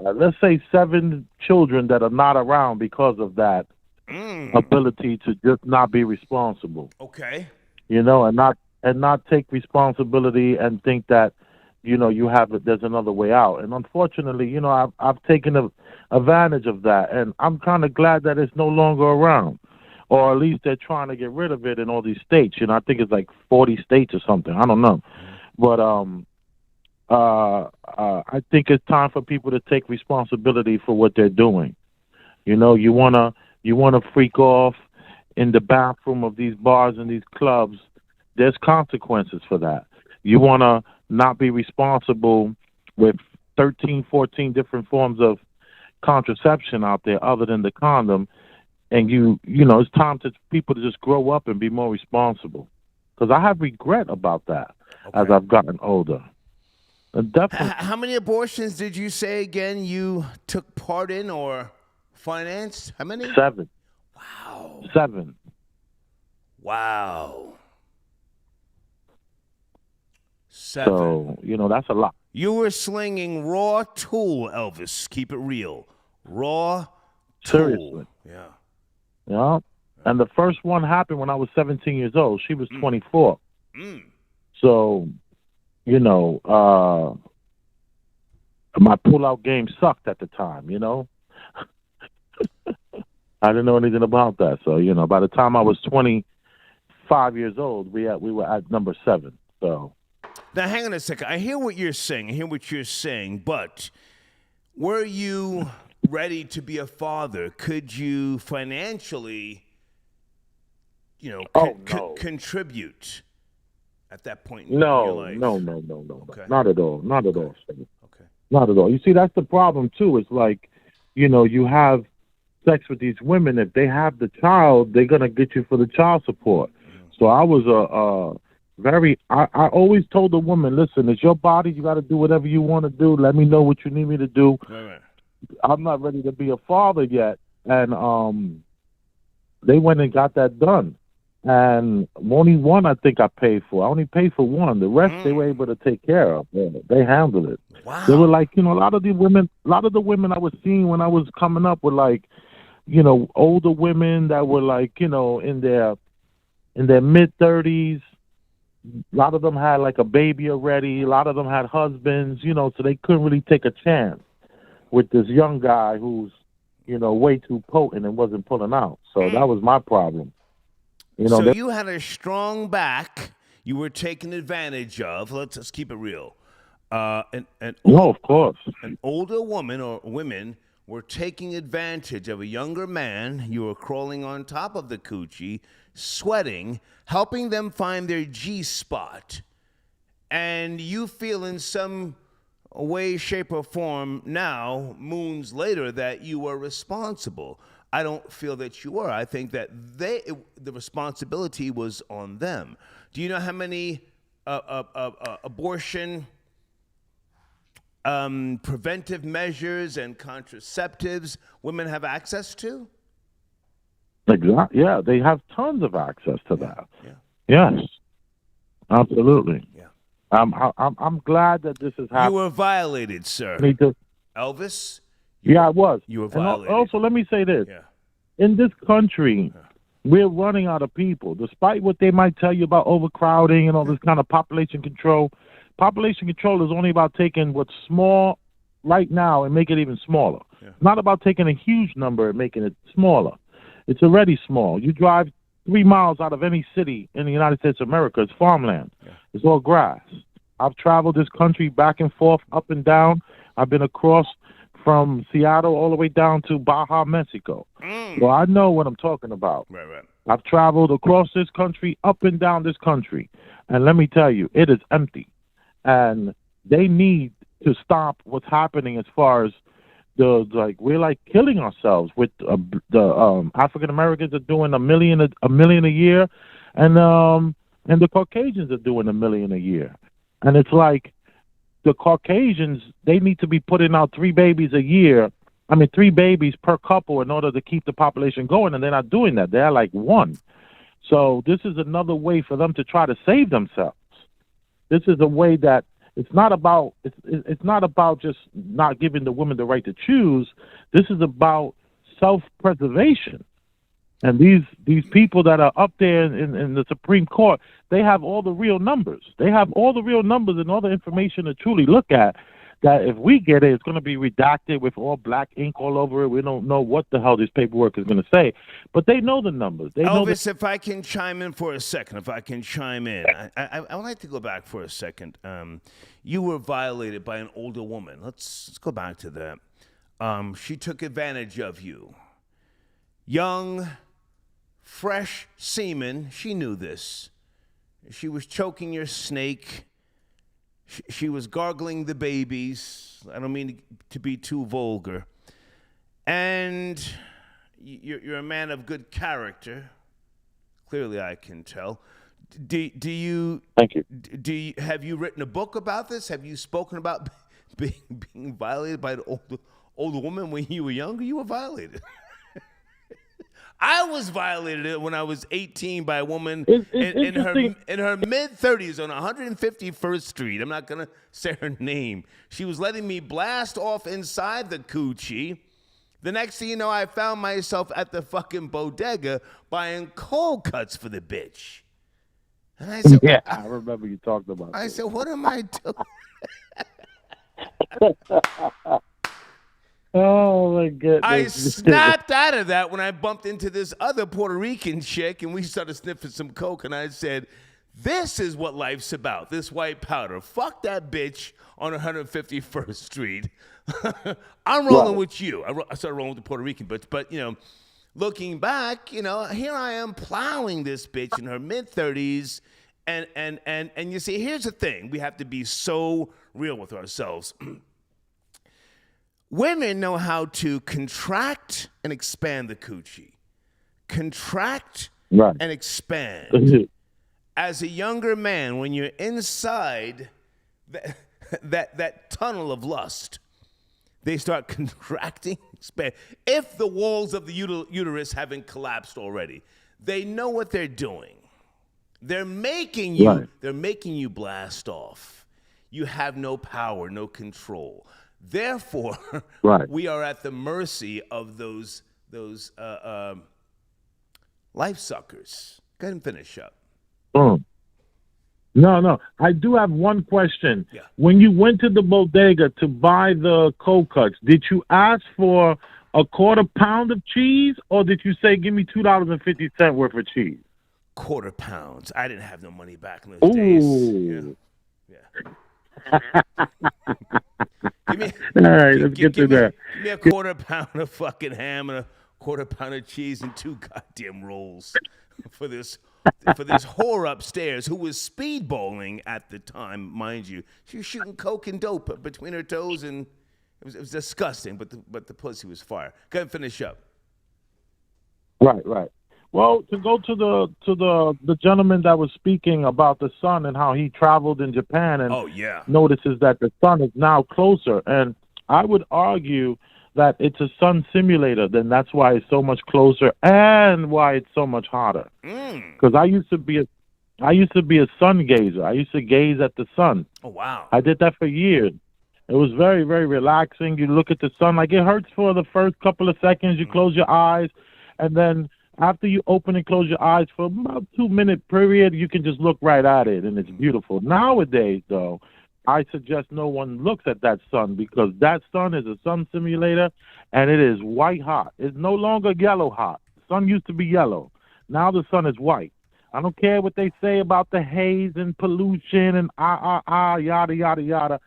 let's say 7 children that are not around because of that ability to just not be responsible. Okay. You know, and not take responsibility and think that, you know, there's another way out. And unfortunately, you know, I've taken advantage of that, and I'm kind of glad that it's no longer around, or at least they're trying to get rid of it in all these states. You know, I think it's like 40 states or something. I don't know, but I think it's time for people to take responsibility for what they're doing. You know, you wanna freak off in the bathroom of these bars and these clubs. There's consequences for that. You want to not be responsible with 13, 14 different forms of contraception out there other than the condom. And you know, it's time for people to just grow up and be more responsible. Because I have regret about that as I've gotten older. And definitely. How many abortions did you say again you took part in or financed? How many? 7. Wow. 7. Wow. 7. So, you know, that's a lot. You were slinging raw tool, Elvis. Keep it real. Raw tool. Seriously. Yeah. Yeah. And the first one happened when I was 17 years old. She was 24. So, you know, my pull-out game sucked at the time, you know. I didn't know anything about that. So, you know, by the time I was 25 years old, we were at number 7. So. Now, hang on a second. I hear what you're saying. But were you ready to be a father? Could you financially, you know, contribute at that point in your No, life? no. Okay. Not at all. Not at all. Sir. Okay. Not at all. You see, that's the problem too. It's like, you have sex with these women. If they have the child, they're gonna get you for the child support. So I was I always told the woman, listen, it's your body. You got to do whatever you want to do. Let me know what you need me to do. Right. I'm not ready to be a father yet. And they went and got that done. And only one I think I paid for. I only paid for one. The rest they were able to take care of. Yeah, they handled it. Wow. They were like, a lot of the women I was seeing when I was coming up were like, older women that were like, in their mid-30s. A lot of them had like a baby already. A lot of them had husbands, so they couldn't really take a chance with this young guy who's, way too potent and wasn't pulling out. So that was my problem. So you had a strong back. You were taken advantage of. Let's keep it real. No, of course. An older woman or women were taking advantage of a younger man. You were crawling on top of the coochie, sweating, helping them find their G-spot. And you feel in some way, shape, or form now, moons later, that you were responsible. I don't feel that you were. I think that the responsibility was on them. Do you know how many abortion preventive measures and contraceptives women have access to? Exactly. Yeah, they have tons of access to that. Yeah. Yes, absolutely. Yeah. I'm glad that this is happening. You were violated, sir. Me too. Elvis? Yeah, I was. You were And violated. also, let me say this. Yeah. In this country, we're running out of people. Despite what they might tell you about overcrowding and all this kind of population control is only about taking what's small right now and make it even smaller. Yeah. It's not about taking a huge number and making it smaller. It's already small. You drive 3 miles out of any city in the United States of America, it's farmland. Yeah. It's all grass. I've traveled this country back and forth, up and down. I've been across from Seattle all the way down to Baja, Mexico. So I know what I'm talking about. Right. I've traveled across this country, up and down this country. And let me tell you, it is empty. And they need to stop what's happening as far as we're like killing ourselves with the African Americans are doing a million a year, and the Caucasians are doing $1 million a year, and it's like the Caucasians, they need to be putting out 3 babies a year. I mean, 3 babies per couple in order to keep the population going, and they're not doing that. They're like 1. So this is another way for them to try to save themselves. This is a way that it's not about just not giving the women the right to choose. This is about self-preservation. And these people that are up there in the Supreme Court, they have all the real numbers. They have all the real numbers and all the information to truly look at. That if we get it, it's going to be redacted with all black ink all over it. We don't know what the hell this paperwork is going to say. But they know the numbers. They know Elvis, if I can chime in for a second, I would like to go back for a second. You were violated by an older woman. Let's go back to that. She took advantage of you. Young, fresh semen. She knew this. She was choking your snake. She was gargling the babies. I don't mean to be too vulgar. And you're a man of good character. Clearly, I can tell. Do you? Thank you. Have you written a book about this? Have you spoken about being violated by an older woman when you were younger? You were violated. I was violated when I was 18 by a woman in her mid-30s on 151st Street. I'm not going to say her name. She was letting me blast off inside the coochie. The next thing you know, I found myself at the fucking bodega buying cold cuts for the bitch. And I said, yeah, I remember you talked about I this. said, what am I doing? Oh, my goodness. I snapped out of that when I bumped into this other Puerto Rican chick, and we started sniffing some coke, and I said, this is what life's about, this white powder. Fuck that bitch on 151st Street. I'm rolling with you. I started rolling with the Puerto Rican, but looking back, here I am plowing this bitch in her mid-30s, And you see, here's the thing: we have to be so real with ourselves. Women know how to contract and expand the coochie, contract Right. and expand. As a younger man, when you're inside that tunnel of lust, they start contracting, expand. If the walls of the uterus haven't collapsed already, they know what they're doing. They're making you. Right. They're making you blast off. You have no power, no control. Therefore, Right. we are at the mercy of those life suckers. Go ahead and finish up. No. I do have one question. Yeah. When you went to the bodega to buy the cold cuts, did you ask for a quarter pound of cheese, or did you say, give me $2.50 worth of cheese? Quarter pounds. I didn't have no money back in those days. Ooh. Yeah. Give me, All right, let's get to that. Give me a quarter pound of fucking ham and a quarter pound of cheese and 2 goddamn rolls for this whore upstairs who was speedballing at the time, mind you. She was shooting coke and dope between her toes, and it was disgusting. But the pussy was fire. Go ahead and finish up. Right. Well, to go to the gentleman that was speaking about the sun and how he traveled in Japan and notices that the sun is now closer, and I would argue that it's a sun simulator. Then that's why it's so much closer and why it's so much hotter. Because I used to be a sun gazer. I used to gaze at the sun. Oh wow! I did that for years. It was very, very relaxing. You look at the sun, like it hurts for the first couple of seconds. You close your eyes, and then after you open and close your eyes for about 2-minute period, you can just look right at it, and it's beautiful. Nowadays, though, I suggest no one looks at that sun because that sun is a sun simulator, and it is white hot. It's no longer yellow hot. The sun used to be yellow. Now the sun is white. I don't care what they say about the haze and pollution and yada, yada, yada.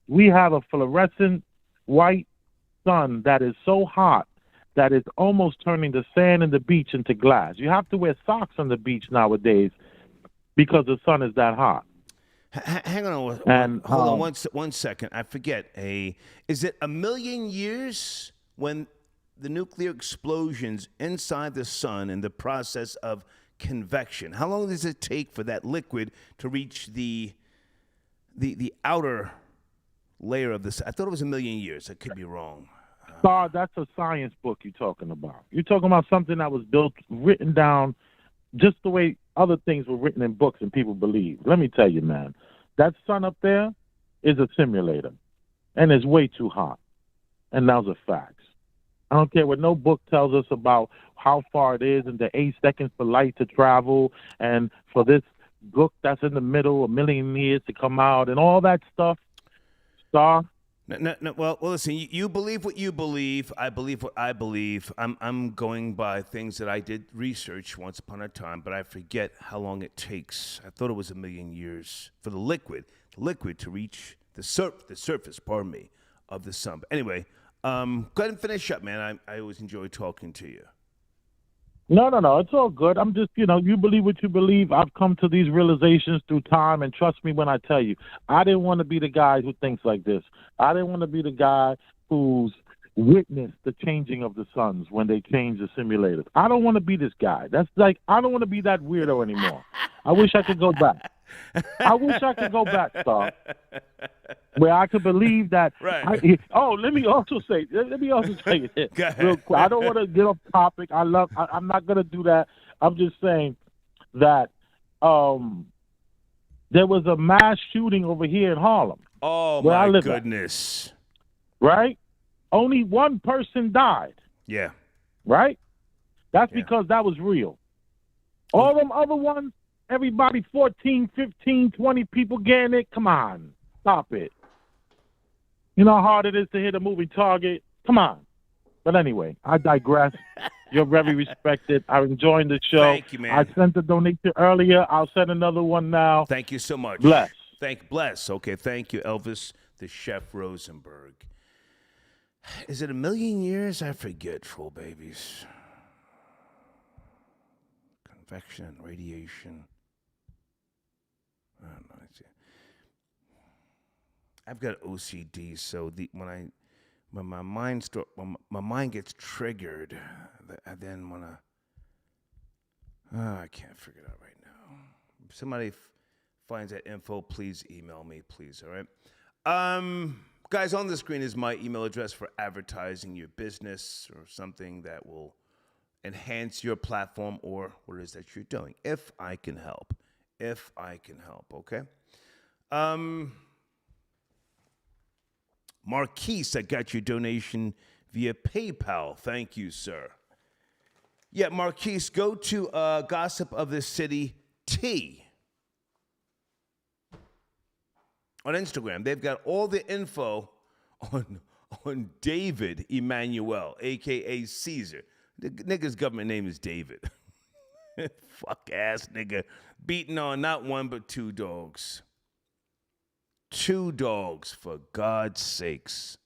We have a fluorescent white sun that is so hot that it's almost turning the sand in the beach into glass. You have to wear socks on the beach nowadays because the sun is that hot. Hang on, hold on one second. I forget. Is it 1 million years when the nuclear explosions inside the sun and the process of convection? How long does it take for that liquid to reach the outer layer of this? I thought it was 1 million years. I could be wrong. Star, that's a science book you're talking about. You're talking about something that was written down just the way other things were written in books and people believe. Let me tell you, man, that sun up there is a simulator, and it's way too hot. And those are facts. I don't care what no book tells us about how far it is and the 8 seconds for light to travel and for this book that's in the middle, 1 million years to come out and all that stuff. Star, No. Well, listen. You believe what you believe. I believe what I believe. I'm going by things that I did research once upon a time, but I forget how long it takes. I thought it was 1 million years for the liquid to reach the surface. Pardon me, of the sun. But anyway, go ahead and finish up, man. I always enjoy talking to you. No, it's all good. I'm just, you believe what you believe. I've come to these realizations through time, and trust me when I tell you, I didn't want to be the guy who thinks like this. I didn't want to be the guy who's witnessed the changing of the suns when they change the simulators. I don't want to be this guy. That's like, I don't want to be that weirdo anymore. I wish I could go back. Star, where I could believe that. Right. Let me also say this real quick. I don't want to get off topic. I'm not going to do that. I'm just saying that there was a mass shooting over here in Harlem. Oh, where I my live goodness. Right? Only one person died. Yeah. Right? That's because that was real. All them other ones, everybody 14, 15, 20 people getting it. Come on. Stop it. You know how hard it is to hit a moving target? Come on. But anyway, I digress. You're very respected. I'm enjoying the show. Thank you, man. I sent a donation earlier. I'll send another one now. Thank you so much. Bless. Bless. Okay, thank you, Elvis, the Chef Rosenberg. Is it 1 million years? I forget, troll babies. Convection and radiation. I don't know. I've got OCD, so when my mind gets triggered, then I can't figure it out right now. If somebody finds that info, please email me, please. All right. Guys, on the screen is my email address for advertising your business or something that will enhance your platform or what it is that you're doing. If I can help. Okay. Marquise, I got your donation via PayPal. Thank you, sir. Yeah, Marquise, go to Gossip of the City T on Instagram. They've got all the info on David Emmanuel, a.k.a. Caesar. The nigga's government name is David. Fuck ass nigga. Beating on not one but two dogs. 2 dogs, for God's sakes.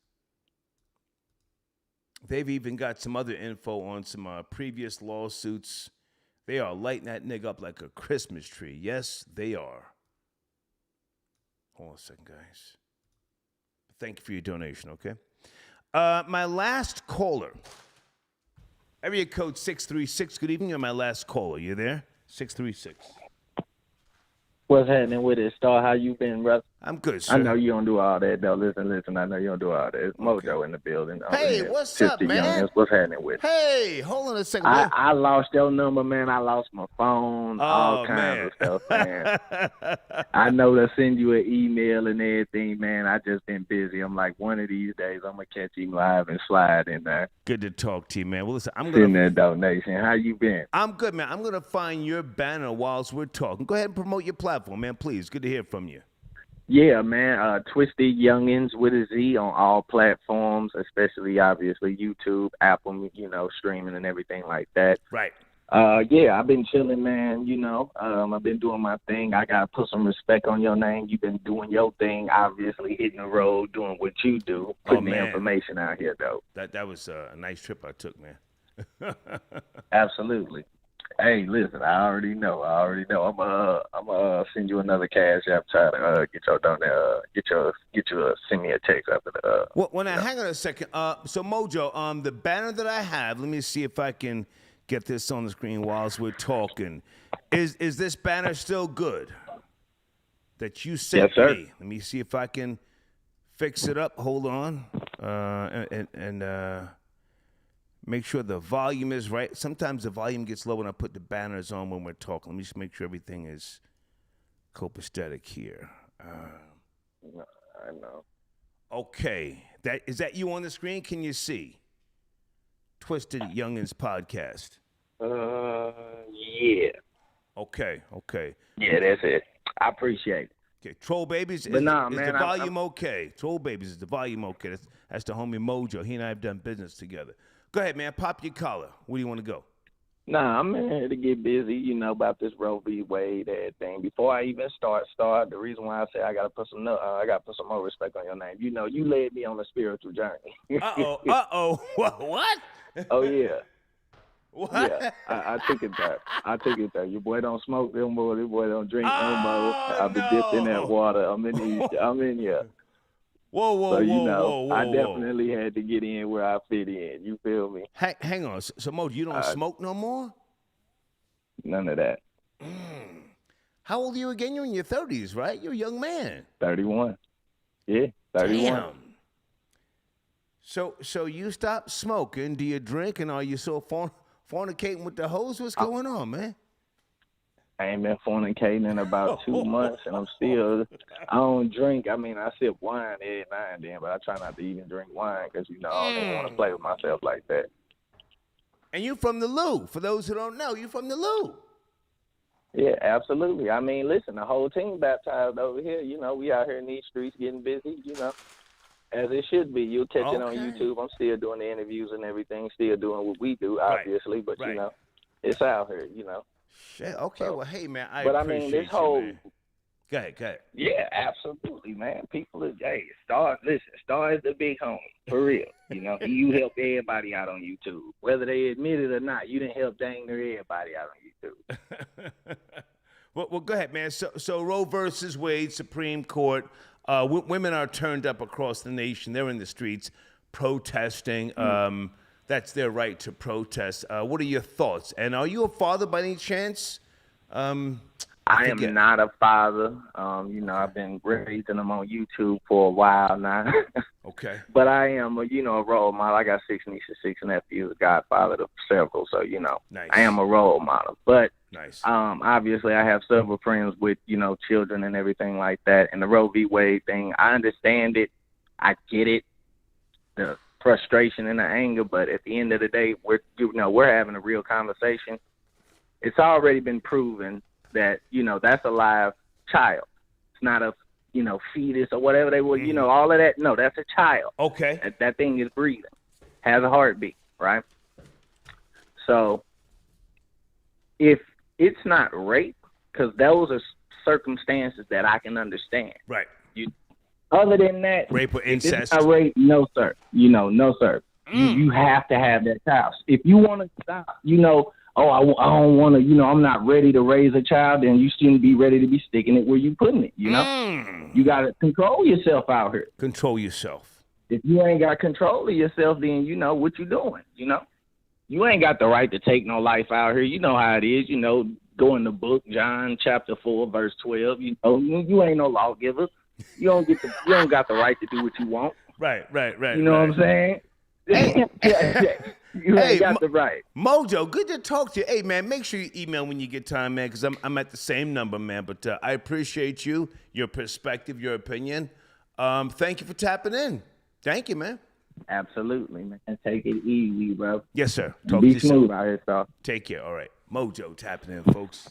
They've even got some other info on some previous lawsuits. They are lighting that nigga up like a Christmas tree. Yes, they are. Hold on a second, guys. Thank you for your donation, okay? My last caller. Area code 636. Good evening. You're my last caller. You there? 636. What's happening with it, Star? How you been, brother? I'm good, sir. I know you don't do all that, though. Listen. I know you don't do all that. It's Mojo in the building. Hey, what's up, man? What's happening with it? Hey, hold on a second. I lost your number, man. I lost my phone, all kinds of stuff, man. I know to send you an email and everything, man. I just been busy. I'm like, one of these days, I'm going to catch you live and slide in there. Good to talk to you, man. Well, listen, I'm going to send that donation. How you been? I'm good, man. I'm going to find your banner whilst we're talking. Go ahead and promote your platform, man, please. Good to hear from you. Yeah, man. Twisted Youngins with a Z on all platforms, especially obviously YouTube, Apple, streaming and everything like that. Right. Yeah, I've been chilling, man. I've been doing my thing. I gotta put some respect on your name. You've been doing your thing, obviously hitting the road, doing what you do, putting the information out here, though. That was a nice trip I took, man. Absolutely. Hey, listen, I already know. I'm send you another cash app. Try to get your send me a text after the. Well, now hang on a second. So Mojo, the banner that I have, let me see if I can get this on the screen whilst we're talking. Is this banner still good? That you sent yes, sir. me. Let me see if I can fix it up. Hold on, and make sure the volume is right. Sometimes the volume gets low when I put the banners on when we're talking. Let me just make sure everything is copacetic here. I know. Okay. Is that you on the screen? Can you see? Twisted Youngins podcast. Yeah. Okay. Yeah, that's it. I appreciate it. Okay, Troll Babies, is the volume okay? Troll Babies, is the volume okay? That's the homie Mojo. He and I have done business together. Go ahead, man. Pop your collar. Where do you want to go? Nah, I'm here to get busy, about this Roe v. Wade everything. Before I even start, the reason why I say I gotta put some more respect on your name. You led me on a spiritual journey. What? Oh yeah. What? Yeah, I took it there. Your boy don't smoke no more. Your boy don't drink no more. I've been dipped in that water. I'm in here. Whoa. I definitely had to get in where I fit in. You feel me? Hang on. So Mo, you don't smoke no more? None of that. How old are you again? You're in your 30s, right? You're a young man. 31. Yeah, 31. Damn. So you stopped smoking. Do you drink? And are you still fornicating with the hoes? What's going on, man? I ain't been fornicating in about 2 months, and I don't drink. I mean, I sip wine every now and then, but I try not to even drink wine because, I don't even want to play with myself like that. And you from the Lou. For those who don't know, you from the Lou. Yeah, absolutely. I mean, listen, the whole team baptized over here. We out here in these streets getting busy, as it should be. You'll catch it on YouTube. I'm still doing the interviews and everything, still doing what we do, obviously, but, it's out here, Shit. Okay. So, well, hey, man, I mean, this whole. Man. Go ahead. Yeah, absolutely, man. Star is the big homie, for real. You help everybody out on YouTube. Whether they admit it or not, you didn't help dang near everybody out on YouTube. Well, go ahead, man. So Roe versus Wade, Supreme Court. Women are turned up across the nation. They're in the streets protesting. That's their right to protest. What are your thoughts? And are you a father by any chance? I am not a father. I've been raising them on YouTube for a while now. Okay. But I am, a role model. I got 6 nieces, 6 nephews, a godfather to several. So, Nice. I am a role model. But Nice. obviously, I have several friends with, children and everything like that. And the Roe v. Wade thing, I understand it. I get it. The frustration and the anger. But at the end of the day, we're having a real conversation. It's already been proven that, that's a live child. It's not a, fetus or whatever they would, all of that. No, that's a child. Okay. That thing is breathing, has a heartbeat, right? So if it's not rape, because those are circumstances that I can understand. Right. Other than that, Rape or if it's incest. not rape, no, sir. No, sir. You have to have that child. If you want to stop, I don't want to, I'm not ready to raise a child, then you shouldn't be ready to be sticking it where you putting it, You got to control yourself out here. Control yourself. If you ain't got control of yourself, then you know what you doing, You ain't got the right to take no life out here. You know how it is, go in the book, John chapter 4, verse 12. You ain't no lawgiver. You don't got the right to do what you want. Right. You know what I'm saying? You ain't got the right. Mojo, good to talk to you. Hey, man, make sure you email when you get time, man, because I'm at the same number, man. But I appreciate you, your perspective, your opinion. Thank you for tapping in. Thank you, man. Absolutely, man. Take it easy, bro. Yes, sir. Talk Be to you soon. smooth out here, so. Take care. All right. Mojo tapping in, folks.